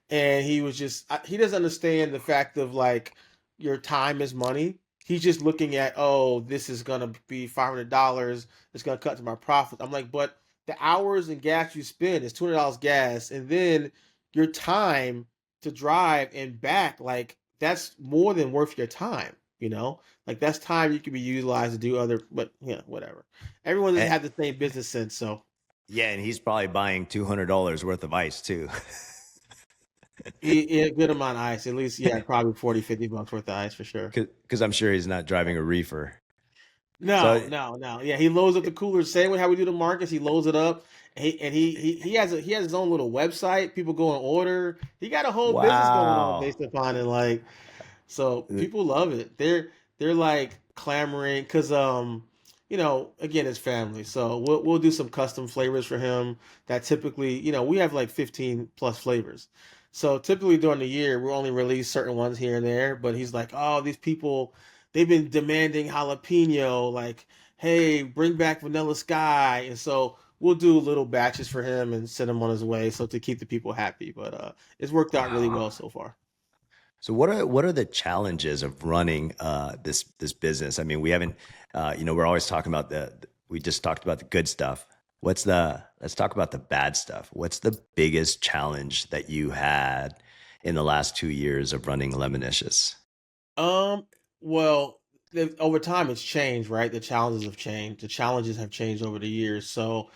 And he was just he doesn't understand the fact of like your time is money. He's just looking at, oh, this is gonna be $500. It's gonna cut to my profit. I'm like, but the hours and gas you spend is $200 gas, and then your time to drive and back, like that's more than worth your time, like that's time you could be utilized to do other, but whatever. Everyone doesn't And, have the same business sense, so yeah, and he's probably buying $200 worth of ice too. a good amount of ice, at least, yeah, probably 40-50 bucks worth of ice for sure. Because I'm sure he's not driving a reefer. No, So no, no. Yeah, he loads up the cooler. Same way how we do the markets. He loads it up. He has his own little website. People go and order. He got a whole business going on wow. based upon it. Like, so people love it. They're like clamoring because again, it's family. So we'll do some custom flavors for him that typically, we have like 15 plus flavors. So typically during the year we'll only release certain ones here and there, but he's like, "Oh, these people, they've been demanding jalapeno, like, hey, bring back Vanilla Sky." And so we'll do little batches for him and send him on his way so to keep the people happy. But it's worked out really Wow. well so far. So what are the challenges of running this business? I mean, we haven't we're always talking about we just talked about the good stuff. Let's talk about the bad stuff. What's the biggest challenge that you had in the last 2 years of running Lemonicious? Um, well, over time it's changed, right? The challenges have changed. The challenges have changed over the years. So,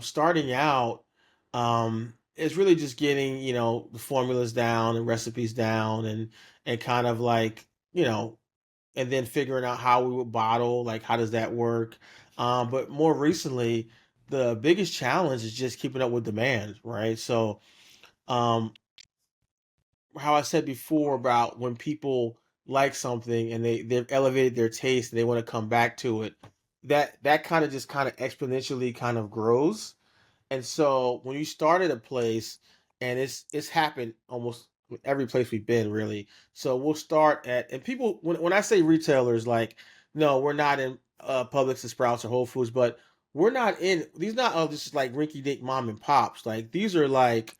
starting out, it's really just getting, the formulas down and recipes down and kind of like, and then figuring out how we would bottle, like how does that work? But more recently, the biggest challenge is just keeping up with demand, right? So, um, how I said before about when people like something and they've elevated their taste and they want to come back to it, that kind of just kind of exponentially kind of grows. And so when you start at a place, and it's happened almost with every place we've been really. So we'll start at, and people, when I say retailers, like, no, we're not in Publix and Sprouts or Whole Foods, but we're not in these, not just like rinky dink mom and pops. Like these are like,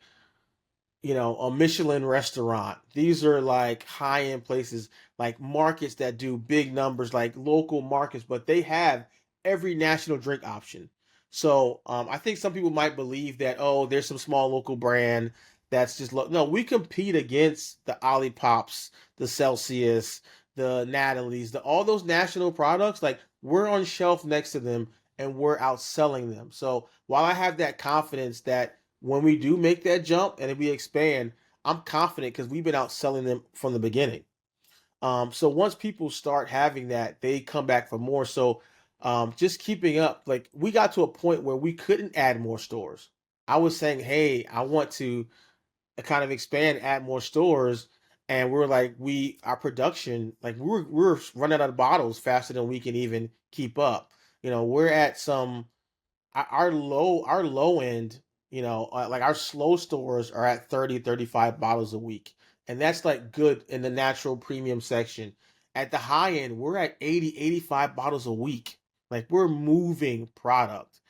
a Michelin restaurant. These are like high end places, like markets that do big numbers, like local markets, but they have every national drink option. So I think some people might believe that, oh, there's some small local brand that's just no. We compete against the Olipops, the Celsius, the Natalie's, all those national products. Like we're on shelf next to them, and we're outselling them. So while I have that confidence that when we do make that jump and if we expand, I'm confident because we've been out selling them from the beginning. So once people start having that, they come back for more. So just keeping up, like we got to a point where we couldn't add more stores. I was saying, hey, I want to kind of expand, add more stores. And we're like, our production, like we're running out of bottles faster than we can even keep up. We're at our low end, like our slow stores are at 30-35 bottles a week, and that's like good in the natural premium section. At the high end we're at 80-85 bottles a week. Like we're moving product.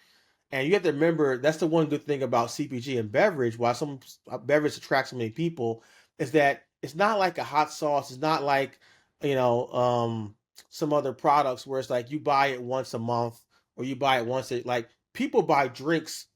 And you have to remember, that's the one good thing about CPG and beverage, why some beverage attracts so many people, is that it's not like a hot sauce. It's not like, you know, um, some other products where it's like you buy it once a month or you buy it like people buy drinks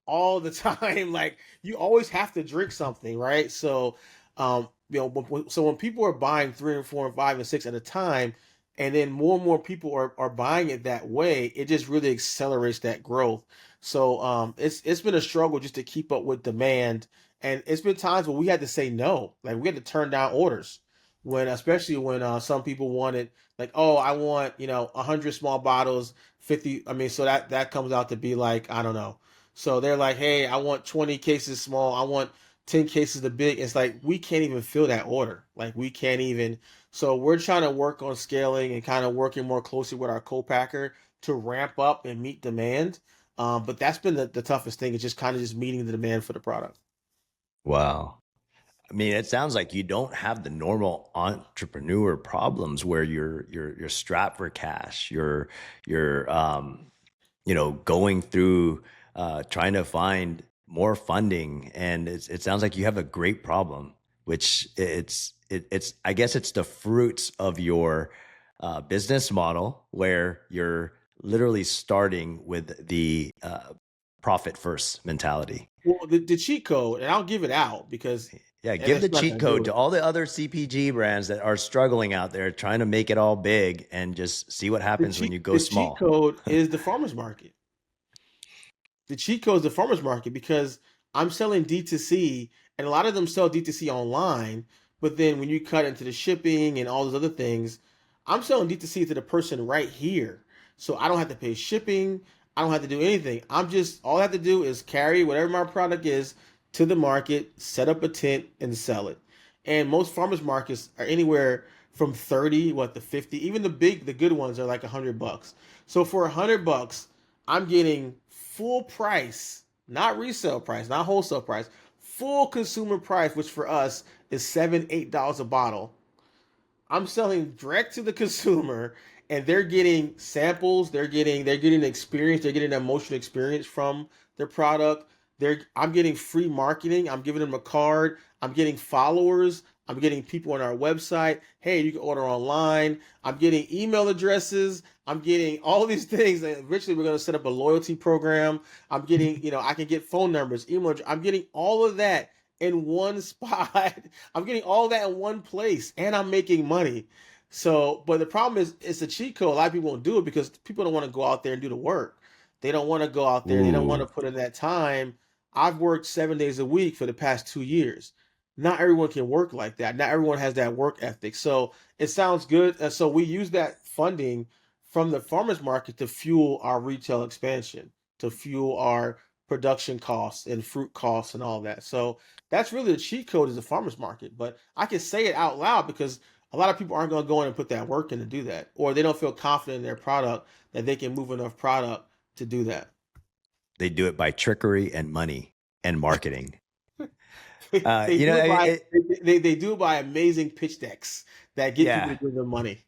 all the time. Like you always have to drink something, right? So, so when people are buying three and four and five and six at a time, and then more and more people are buying it that way, it just really accelerates that growth. So, it's been a struggle just to keep up with demand, and it's been times where we had to say no, like we had to turn down orders when, especially when some people wanted, like, oh, I want 100 small bottles, 50. I mean, so that comes out to be like, I don't know, so they're like, hey, I want 20 cases small. I want 10 cases the big. It's like we can't even fill that order. Like we can't even. So we're trying to work on scaling and kind of working more closely with our co-packer to ramp up and meet demand. But that's been the toughest thing, is just kind of just meeting the demand for the product. Wow. I mean, it sounds like you don't have the normal entrepreneur problems where you're strapped for cash. You're going through trying to find more funding, and it sounds like you have a great problem, which it's I guess it's the fruits of your business model where you're literally starting with the profit first mentality. Well, the cheat code, and I'll give it out because Yeah, and give the it's not cheat going to code do to it. all the other CPG brands that are struggling out there trying to make it all big and just see what happens when you go The cheat small. code is the farmer's market. The cheat code is the farmer's market because I'm selling D2C, and a lot of them sell D2C online. But then when you cut into the shipping and all those other things, I'm selling D2C to the person right here. So I don't have to pay shipping. I don't have to do anything. All I have to do is carry whatever my product is to the market, set up a tent, and sell it. And most farmers markets are anywhere from 30, what, to 50. Even the good ones are like $100. So for $100, I'm getting full price, not resale price, not wholesale price, full consumer price, which for us is $7, $8 a bottle. I'm selling direct to the consumer, and they're getting samples, they're getting experience, they're getting an emotional experience from their product. I'm getting free marketing. I'm giving them a card. I'm getting followers. I'm getting people on our website. Hey, you can order online. I'm getting email addresses. I'm getting all these things. And eventually, we're going to set up a loyalty program. I'm getting, I can get phone numbers, email. I'm getting all of that in one spot. I'm getting all that in one place, and I'm making money. So, but the problem is, it's a cheat code. A lot of people won't do it because people don't want to go out there and do the work. They don't want to go out there. They don't want to Ooh. put in that time. I've worked 7 days a week for the past 2 years. Not everyone can work like that. Not everyone has that work ethic. So it sounds good. And so we use that funding from the farmers market to fuel our retail expansion, to fuel our production costs and fruit costs and all that. So that's really the cheat code is the farmers market. But I can say it out loud because a lot of people aren't going to go in and put that work in to do that, or they don't feel confident in their product that they can move enough product to do that. They do it by trickery and money and marketing. They You know, do it by it, they do it by amazing pitch decks that get people yeah, to give them money.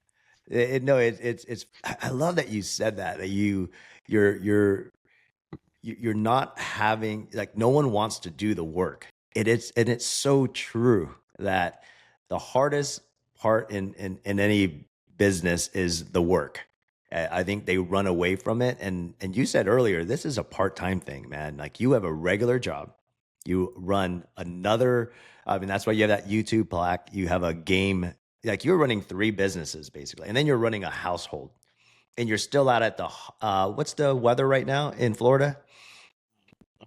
no, it's. I love that you said that. That you're you're you're not having like no one wants to do the work. And it's so true that the hardest part in any business is the work. I think they run away from it. And you said earlier, this is a part-time thing, man. Like you have a regular job. You run another, I mean, that's why you have that YouTube plaque. You have a game, like you're running three businesses basically, and then you're running a household and you're still out at the, what's the weather right now in Florida?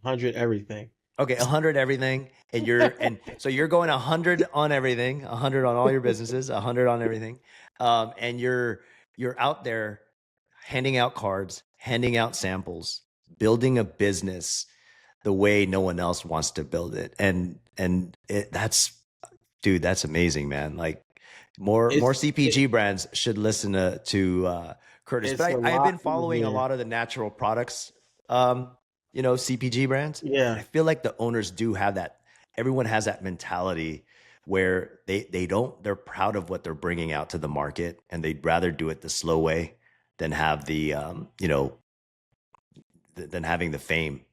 100 everything. Okay, 100 everything, and so you're going 100 on everything, 100 on all your businesses, 100 on everything, and you're out there handing out cards, handing out samples, building a business the way no one else wants to build it, that's dude, that's amazing, man. Like more It's it, CPG brands should listen to Curtis. it's But a I've been lot following a easier. lot of the natural products, CPG brands, and Yeah. I feel like the owners do have that. Everyone has that mentality where they're proud of what they're bringing out to the market, and they'd rather do it the slow way than have than having the fame.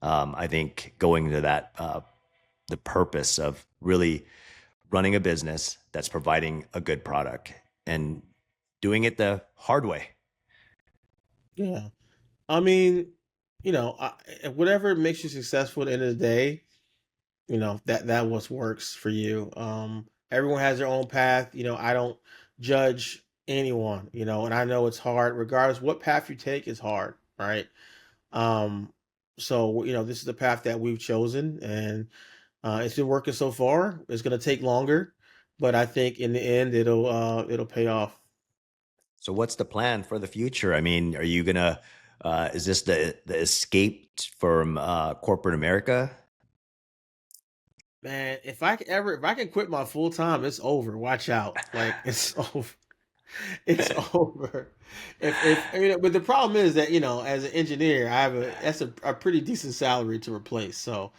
I think going to that the purpose of really running a business that's providing a good product and doing it the hard way. Yeah. I mean, whatever makes you successful at the end of the day, that what works for you. Everyone has their own path. I don't judge anyone. And I know it's hard, regardless what path you take is hard, right? Um, so this is the path that we've chosen, and it's been working so far. It's gonna take longer, but I think in the end it'll pay off. So what's the plan for the future? I mean, are you gonna is this the escape from corporate America? Man, if I can quit my full time, it's over. Watch out. Like it's over. It's over. If but the problem is that, as an engineer, that's a pretty decent salary to replace. So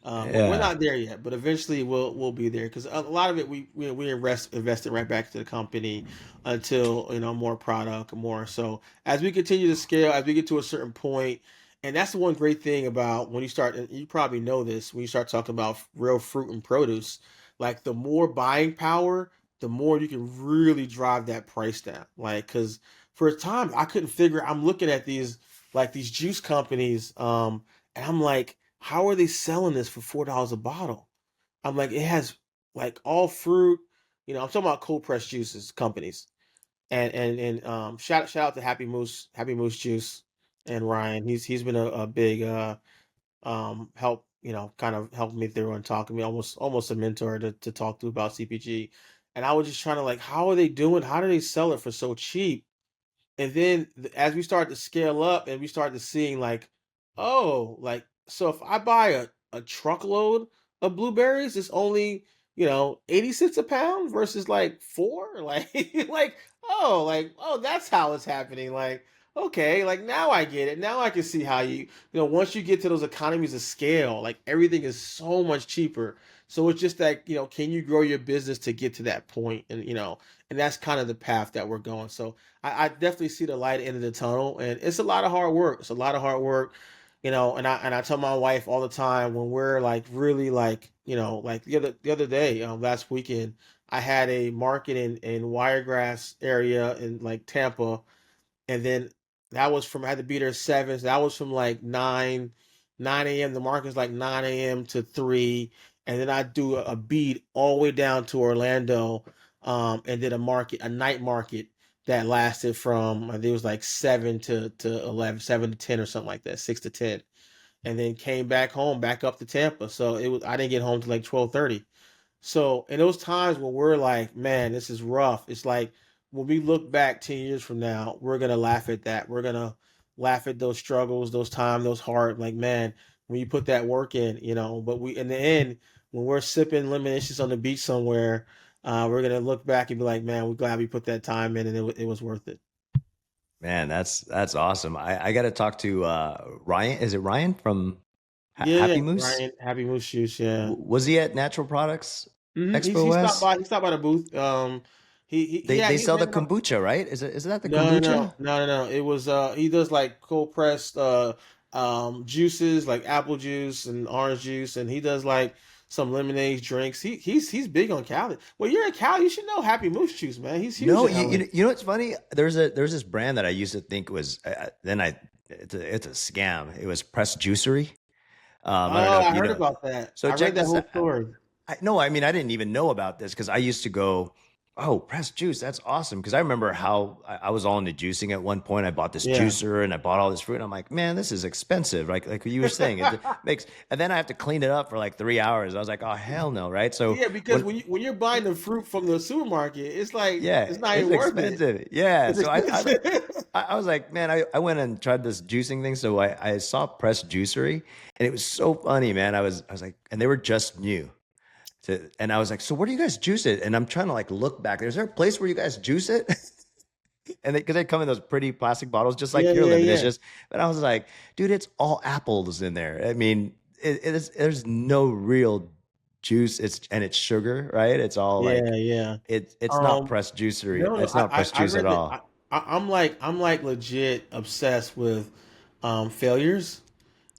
we're Yeah. not there yet, but eventually we'll be there because a lot of it we invested right back to the company until more product, more. So as we continue to scale, as we get to a certain point, and that's the one great thing about when you start, and you probably know this, when you start talking about real fruit and produce, like the more buying power, the more you can really drive that price down. Like, because for a time I couldn't figure. I'm looking at these juice companies, and I'm like, how are they selling this for $4 a bottle? I'm like, it has like all fruit. I'm talking about cold pressed juices companies, and shout out to Happy Moose Juice and Ryan. He's been a big help, kind of helped me through and talking to me, almost a mentor to talk to about CPG. And I was just trying to like, how are they doing? How do they sell it for so cheap? And then as we start to scale up and we start to seeing like, oh, like, so if I buy a truckload of blueberries, it's only, 80 cents a pound versus like four, like, oh, that's how it's happening. Like, okay, like now I get it. Now I can see how once you get to those economies of scale, like everything is so much cheaper. So it's just that, can you grow your business to get to that point? And that's kind of the path that we're going. So I definitely see the light at the end of the tunnel, and it's a lot of hard work. It's a lot of hard work, and I tell my wife all the time when we're like really like, like the other day, last weekend, I had a market in Wiregrass area in like Tampa, and then that was from I had to be there at 7. So that was from like 9 a.m. The market's like 9 a.m. to 3, and then I do a beat all the way down to Orlando, and did a night market that lasted from I think it was like 7 to 11, 7 to 10 or something like that, 6 to 10, and then came back home, back up to Tampa. So it was I didn't get home till like 12:30. So in those times when we're like, man, this is rough, it's like when we look back 10 years from now, we're gonna laugh at that. We're gonna laugh at those struggles, those times, those hard, like, man, when you put that work in, but we in the end, when we're sipping Lemonicious on the beach somewhere, we're gonna look back and be like, man, we're glad we put that time in and it was worth it. Man, that's awesome. I got to talk to Ryan. Is it Ryan from Yeah, yeah, Happy Moose? Ryan, Happy Moose Juice, yeah. Was he at Natural Products He Expo stopped West? by. He stopped by the booth. They He sell the ran up. kombucha, right? Is that the No, no, no, kombucha? no, no, no. It was he does like cold pressed juices like apple juice and orange juice, and he does like some lemonade drinks. He's big on Cali. Well, you're in Cali, you should know Happy Moose Juice, man. He's huge No, in LA. you know what's funny? There's this brand that I used to think was then I it's a scam. It was Press Juicery. I don't know Oh, if I you heard know. about that. So I check read that this whole out. story. No, I mean, I didn't even know about this because I used to go, oh, pressed juice, that's awesome. Because I remember how I was all into juicing at one point. I bought this Yeah. juicer and I bought all this fruit. And I'm like, man, this is expensive. Like you were saying, it makes, and then I have to clean it up for like 3 hours. I was like, oh, hell no, right? So Yeah, because when, when you're buying the fruit from the supermarket, it's like yeah, it's not it's even worth it. expensive. Yeah. It's So expensive. I was like, man, I went and tried this juicing thing. So I saw Press Juicery and it was so funny, man. I was like, and they were just new. And I was like, so where do you guys juice it? And I'm trying to like look back. Is there a place where you guys juice it? And because they come in those pretty plastic bottles, just like Yeah, your yeah, yeah. Lemonicious. But I was like, dude, it's all apples in there. I mean, there's no real juice. It's sugar, right? It's all Yeah, like yeah. it's not Um, pressed juicery. no, no, It's not pressed I juice at read that. all. I'm like legit obsessed with failures.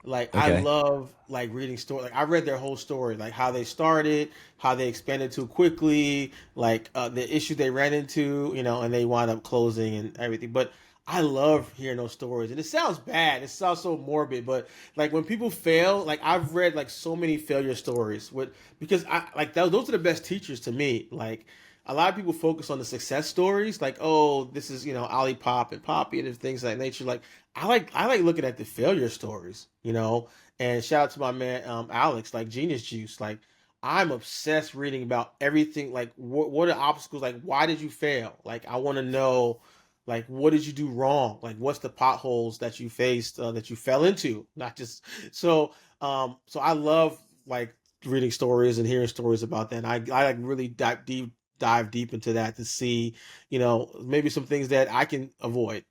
Like I Okay. love like reading story. Like I read their whole story, like how they started, how they expanded too quickly, like the issues they ran into, and they wound up closing and everything. But I love hearing those stories, and it sounds bad. It sounds so morbid, but like when people fail, like I've read like so many failure stories with because I like those are the best teachers to me. Like a lot of people focus on the success stories, like oh this is Olipop and Poppy and things of that nature. Like I like looking at the failure stories, and shout out to my man Alex, like Genius Juice. Like I'm obsessed reading about everything. Like what are obstacles? Like why did you fail? Like I want to know, like what did you do wrong? Like what's the potholes that you faced that you fell into? Not just so I love like reading stories and hearing stories about that. And I like really dive deep into that to see, maybe some things that I can avoid.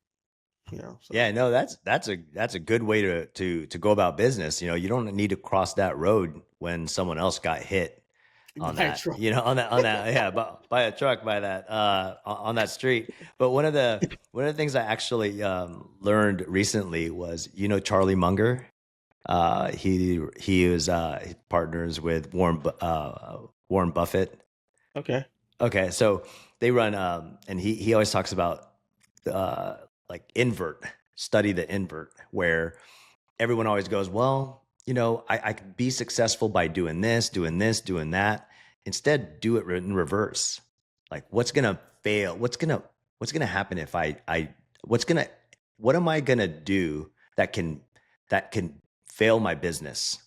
So Yeah, no, that's a good way to go about business. You don't need to cross that road when someone else got hit on by that, truck. on that, yeah, by a truck by that on that street. But one of the things I actually learned recently was Charlie Munger. He was he partners with Warren Buffett. Okay. Okay, so they run and he always talks about uh like invert, study the invert, where everyone always goes, well, I could be successful by doing this, doing this, doing that. instead do it in reverse. Like what's going to fail? What's going to happen if what am I going to do that can fail my business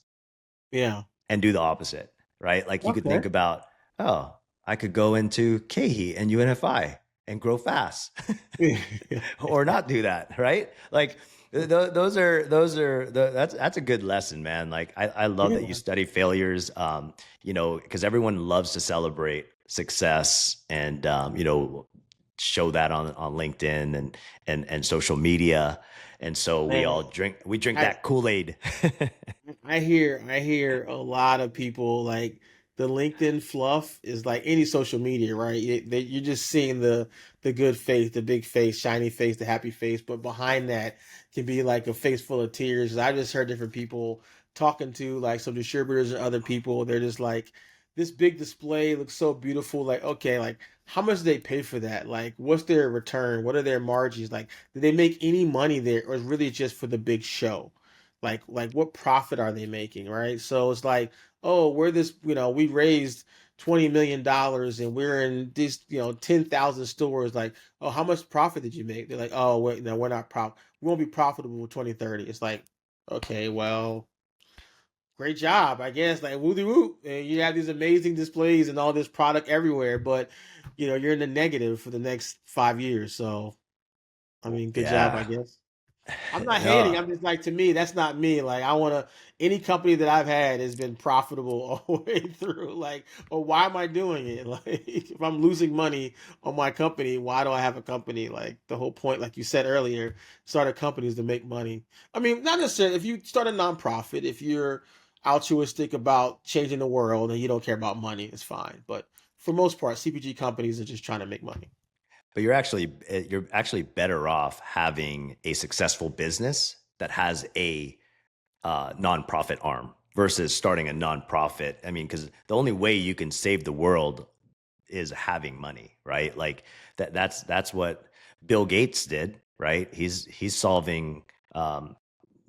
Yeah. and do the opposite, right? Like you could Okay. think about, oh, I could go into KHE and UNFI and grow fast or not do that, right? Like that's a good lesson, man. Like I love that you Yeah. study failures, because everyone loves to celebrate success and, show that on LinkedIn and social media. And so Man, we drink I that Kool-Aid. I hear a lot of people like the LinkedIn fluff is like any social media, right? You're just seeing the good face, the big face, shiny face, the happy face, but behind that can be like a face full of tears. I just heard different people talking to like some distributors and other people. They're just like, this big display looks so beautiful. Like, okay, like how much do they pay for that? Like, what's their return? What are their margins? Like, do they make any money there, or is it really just for the big show? Like what profit are they making, right? So it's like, oh, we're this, we raised $20 million and we're in this, 10,000 stores. Like, oh, how much profit did you make? They're like, oh, wait, no, we're not we won't be profitable in 2030. It's like, okay, well, great job, I guess. Like, woo woo, and you have these amazing displays and all this product everywhere, but you're in the negative for the next 5 years. So I mean, good job, I Yeah. guess. I'm not hating. No. I'm just like, to me, that's not me. Like, I want to, any company that I've had has been profitable all the way through. Like, well, why am I doing it? Like, if I'm losing money on my company, why do I have a company? Like, the whole point, like you said earlier, start a company is to make money. I mean, not necessarily. If you start a nonprofit, if you're altruistic about changing the world and you don't care about money, it's fine. But for most part, CPG companies are just trying to make money. But you're actually better off having a successful business that has a nonprofit arm versus starting a nonprofit. I mean, because the only way you can save the world is having money, right? Like that's what Bill Gates did, right? He's solving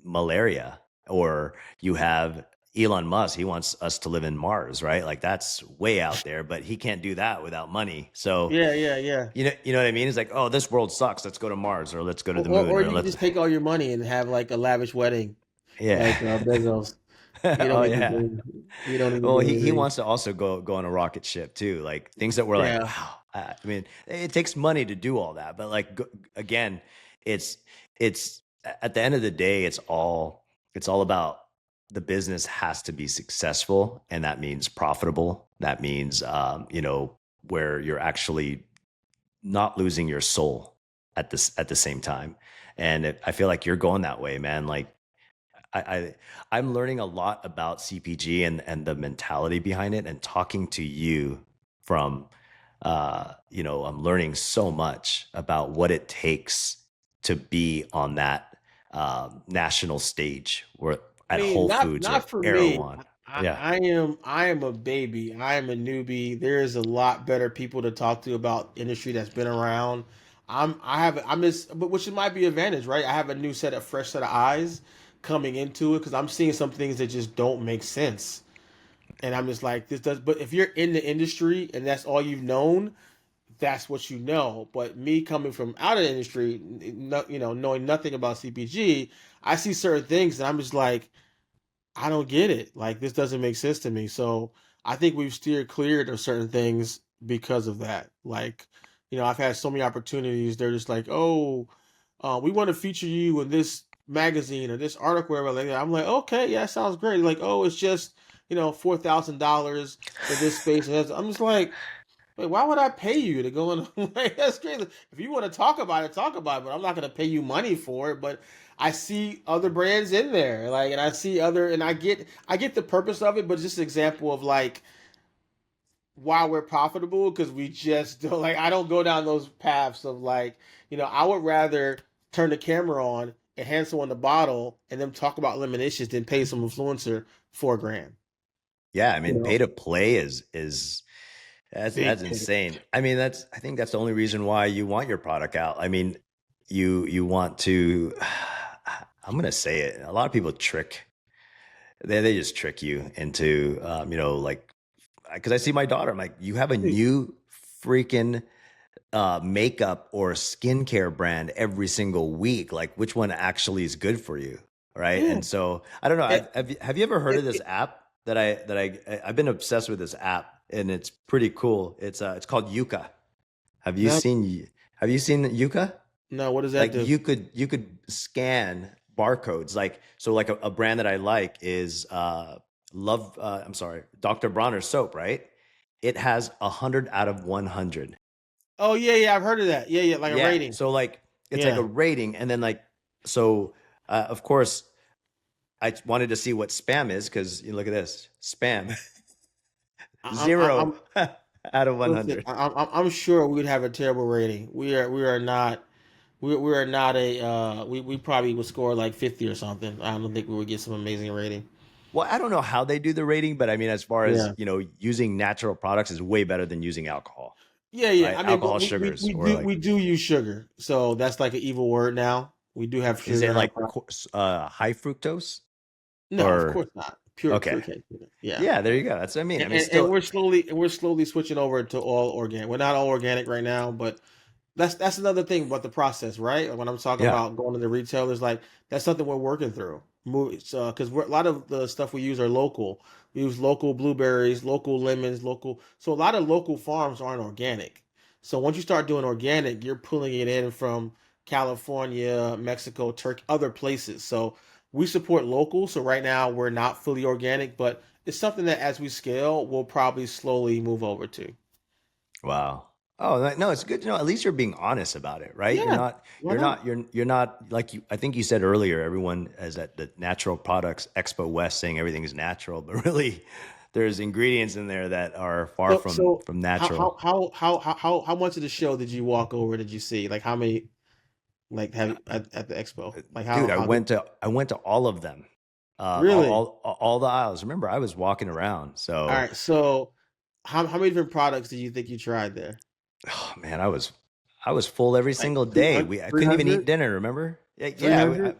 malaria. Or you have Elon Musk, he wants us to live in Mars, right? Like that's way out there, but he can't do that without money. So Yeah, yeah, yeah. you know what I mean? It's like, oh, this world sucks. Let's go to Mars or let's go to Or, the or, moon or or you can let's just take all your money and have like a lavish wedding, yeah. like Bezos. You don't Oh need to yeah. do. You don't need to Well, do he anything. wants to also go on a rocket ship too. Like things that were like, Yeah. wow. I mean, it takes money to do all that, but like again, it's it's at the end of the day, it's all about the business has to be successful, and that means profitable. That means where you're actually not losing your soul at the same time. And I feel like you're going that way, man. Like I'm learning a lot about CPG and the mentality behind it, and talking to you from, I'm learning so much about what it takes to be on that national stage, or I at mean, Whole not Foods or not for me. Erewhon. I, Yeah. I am I am a baby. I am a newbie. There is a lot better people to talk to about industry that's been around. I'm just, but which might be an advantage, right? I have a new set of fresh set of eyes coming into it because I'm seeing some things that just don't make sense. And I'm just like, this does. But if you're in the industry and that's all you've known, that's what you know. But me coming from out of the industry, knowing nothing about CPG, I see certain things and I'm just like, I don't get it. Like, this doesn't make sense to me. So I think we've steered clear of certain things because of that. Like, I've had so many opportunities. They're just like, oh, we want to feature you in this magazine or this article, whatever. Like that. I'm like, okay, yeah, sounds great. Like, oh, it's just $4,000 for this space. And I'm just like, wait, why would I pay you to go in? Like, that's crazy. If you want to talk about it, talk about it. But I'm not going to pay you money for it. But I see other brands in there, like, and I see other, and I get the purpose of it. But it's just an example of like why we're profitable because we just don't like. I don't go down those paths of like, I would rather turn the camera on and hand someone the bottle and them talk about Lemonicious than pay some influencer 4 grand. Yeah, I You mean, pay know, to play is that's big pay. insane. I mean, I think that's the only reason why you want your product out. I mean, you want to. I'm gonna say it. A lot of people they just trick you into like because I see my daughter, I'm like, you have a new freaking makeup or skincare brand every single week. Like, which one actually is good for you, right? Yeah. And so I don't know. It, Have you ever heard of this it, app I've been obsessed with this app, and it's pretty cool. It's called Yuka. Have you no, seen Have you seen Yuka? no. What does that Like do? you could scan barcodes. Like, so like a brand that I like is Love. I'm sorry, Dr. Bronner soap. Right? It has 100 out of 100. Oh yeah, yeah. I've heard of that. Yeah, yeah. Like a Yeah. rating. So like it's like a Yeah. rating, and then like so of course I wanted to see what spam is because you look at this spam I'm zero out of one listen. hundred. I'm sure we would have a terrible rating. We are not. We are not a. We probably would score like 50 or something. I don't think we would get some amazing rating. Well, I don't know how they do the rating, but I mean, as far as Yeah. using natural products is way better than using alcohol, Yeah, yeah. right? I mean, but Alcohol, we, sugars, we or do like we do use sugar, so that's like an evil word now. We do have is sugar it in our like product. high fructose No, of or course not. Pure okay? cane sugar. Yeah. Yeah, there you go. That's what I mean. I mean, And still, we're slowly switching over to all organic. We're not all organic right now, but that's another thing about the process, right? Like when I'm talking yeah. about going to the retailers, like that's something we're working through. Because a lot of the stuff we use are local. We use local blueberries, local lemons, local. So a lot of local farms aren't organic. So once you start doing organic, you're pulling it in from California, Mexico, Turkey, other places. So we support local. So right now we're not fully organic, but it's something that as we scale, we'll probably slowly move over to. Wow. Oh no, it's good to know. At least you're being honest about it, right? You're Yeah, not. why You're not? not. You're not like you. I think you said earlier. Everyone is at the Natural Products Expo West saying everything is natural, but really, there's ingredients in there that are far So, from so how natural. how how how how how how much of the show did you walk over? Did you see? Like how many? Like have at the expo? Like Dude, how did I went to all of them, really? all the aisles. Remember, I was walking around, All so right. So how many different products do you think you tried there? oh, man, I was full every Like single day. 300, We I couldn't even 300, eat dinner. Remember? Yeah, yeah, 300,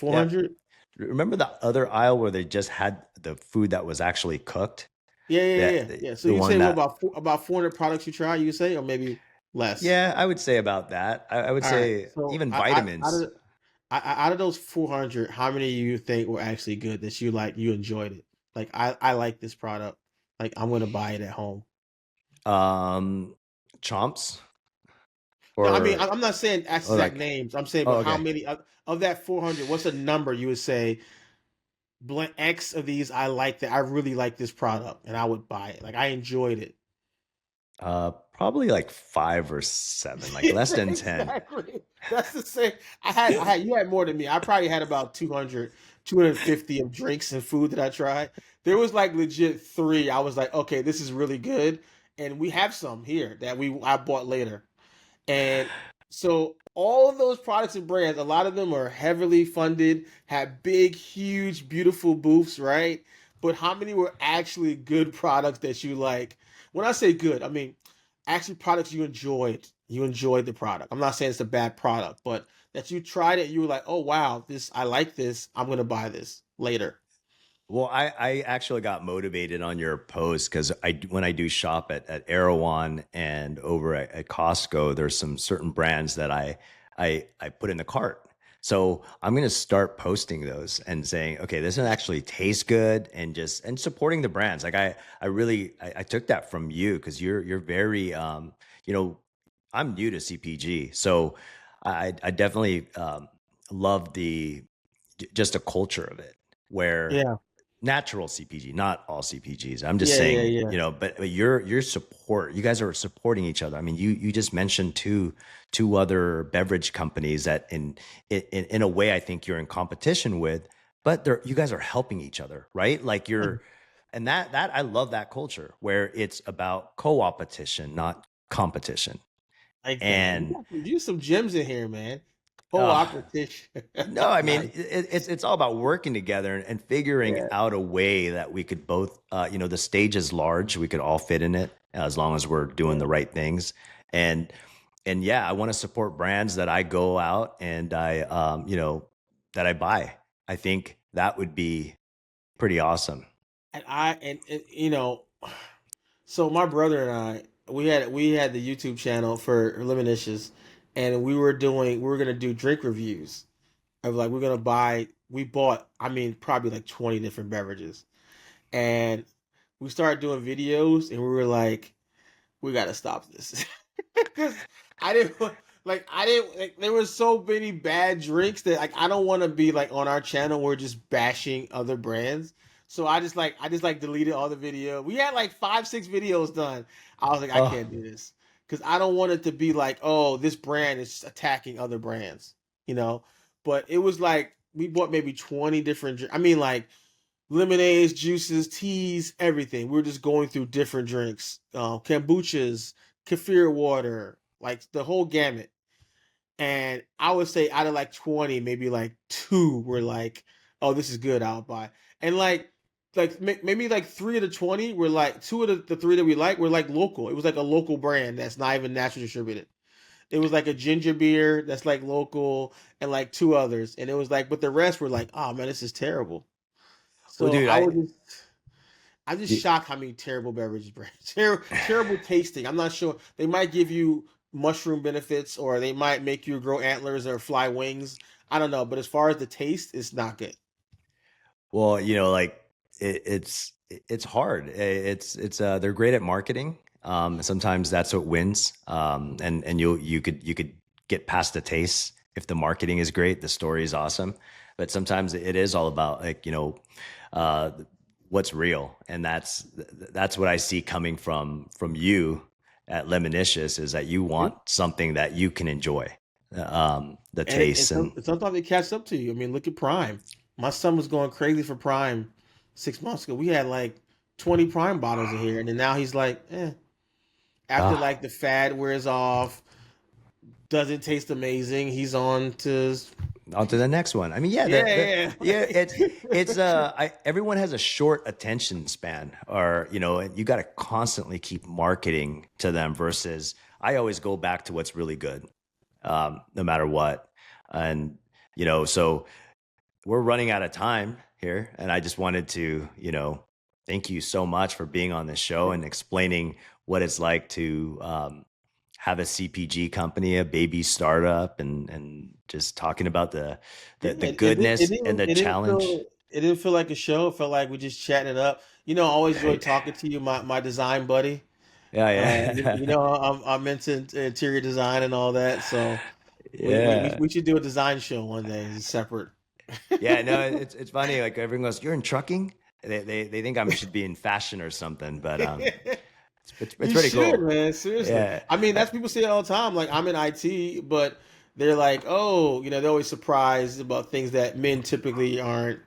yeah. 400? Remember the other aisle where they just had the food that was actually cooked? Yeah, yeah, yeah, That yeah. Yeah. So the you one say what that about about 400 products you tried? You say or maybe less? yeah, I would say about that. I would All right. say So even I out vitamins. of out of those 400, how many you think were actually good that you like you enjoyed it? Like I like this product. Like I'm gonna buy it at home. Um, Chomps No, I mean or I'm not saying or exact like names. I'm saying, oh but how okay. many of that 400? What's a number you would say? Blank X of these, I like that. I really like this product, and I would buy it. Like I enjoyed it. Probably like 5 or 7, like less than 10. Exactly. That's the same. I had you had more than me. I probably had about 200, 250 of drinks and food that I tried. There was like legit three. I was like, okay, this is really good, and we have some here that I bought later. And so all of those products and brands, a lot of them are heavily funded, have big, huge, beautiful booths, right? But how many were actually good products that you like? When I say good, I mean actually products you enjoyed. You enjoyed the product. I'm not saying it's a bad product, but that you tried it, you were like, oh wow, this I like this. I'm gonna buy this later. Well, I actually got motivated on your post because when I do shop at Erewhon and over at Costco, there's some certain brands that I put in the cart. So I'm gonna start posting those and saying, okay, this one actually tastes good, and just and supporting the brands. Like I took that from you because you're very you know I'm new to CPG, so I definitely love the just a culture of it where Yeah, natural CPG, not all CPGs. I'm just yeah, yeah, saying, yeah. but your support, you guys are supporting each other. I mean, you just mentioned two other beverage companies that in a way I think you're in competition with, but you guys are helping each other, right? Like and that I love that culture where it's about co-opetition, not competition. Like that. And You some gems in here, man. uh Co-opetition. no, I mean Nice. it's all about working together and figuring Yeah. out a way that we could both, the stage is large, we could all fit in it as long as we're doing the right things, and yeah, I want to support brands that I go out and that I buy. I think that would be pretty awesome. And So my brother and I, we had the YouTube channel for Lemonicious, and we were gonna do drink reviews of like we bought, I mean, probably like 20 different beverages, and we started doing videos, and we were like, we got to stop this because I didn't I didn't like, there was so many bad drinks that like I don't want to be like on our channel we're just bashing other brands. So I just deleted all the video. We had like 5 6 videos done. I was like, I Oh, can't do this because I don't want it to be like, oh, this brand is attacking other brands, you know. But it was like we bought maybe 20 different. I mean, like lemonades, juices, teas, everything. We were just going through different drinks, kombuchas, kefir water, like the whole gamut. And I would say out of like 20, maybe like two were like, "Oh, this is good. I'll buy." And maybe like 3 of the 20 were like two of the three that we like were like local. It was like a local brand that's not even naturally distributed. It was like a ginger beer that's like local and like two others. And it was like, but the rest were like, "Oh man, this is terrible." well, So dude, I'm just shocked how many terrible beverages brand terrible tasting. I'm not sure they might give you mushroom benefits or they might make you grow antlers or fly wings. I don't know, but as far as the taste, it's not good. well, like it's hard. It's they're great at marketing. Sometimes that's what wins. And you could get past the taste if the marketing is great, the story is awesome. But sometimes it is all about like, uh, what's real, and that's what I see coming from you at Lemonicious is that you Yeah. want something that you can enjoy, the And taste and. sometimes it catches up to you. I mean, look at Prime. My son was going crazy for Prime 6 months ago. We had like 20 Prime bottles in here, and then now he's like, eh. After Ah, like the fad wears off, doesn't taste amazing. He's on to on to the next one. I mean, yeah, yeah, the yeah, yeah. it's everyone has a short attention span, or you got to constantly keep marketing to them. Versus, I always go back to what's really good, no matter what, and so we're running out of time here, and I just wanted to, thank you so much for being on this show and explaining what it's like to have a CPG company, a baby startup, and just talking about the Yeah, the, the it goodness and didn't the challenge. it didn't feel like a show. It felt like we just chatting it up. You know, I always enjoy talking to you, my design buddy. Yeah, You yeah, know, I'm into interior design and all that, so yeah, we should do a design show one day, separate. yeah. No, it's funny. Like everyone goes, "You're in trucking." They think I should be in fashion or something, but it's You pretty should, cool. man. Seriously. Yeah. I mean, that's people say it all the time. Like, I'm in IT, but they're like, oh, you know, they're always surprised about things that men typically aren't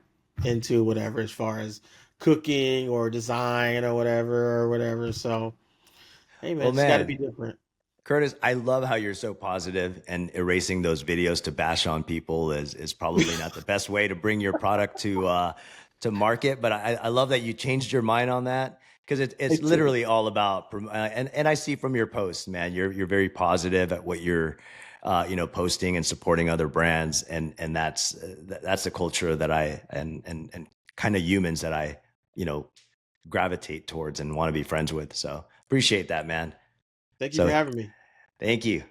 into, whatever, as far as cooking or design or whatever. So, hey, man, Well, just got to be man, different. Curtis, I love how you're so positive, and erasing those videos to bash on people is probably not the best way to bring your product to market. But I love that you changed your mind on that, because it's Thank you. literally all about and I see from your posts, man, you're very positive at what you're posting and supporting other brands, and that's the culture that I and kind of humans that I you know gravitate towards and want to be friends with. So appreciate that, man. Thank you for So having me. thank you.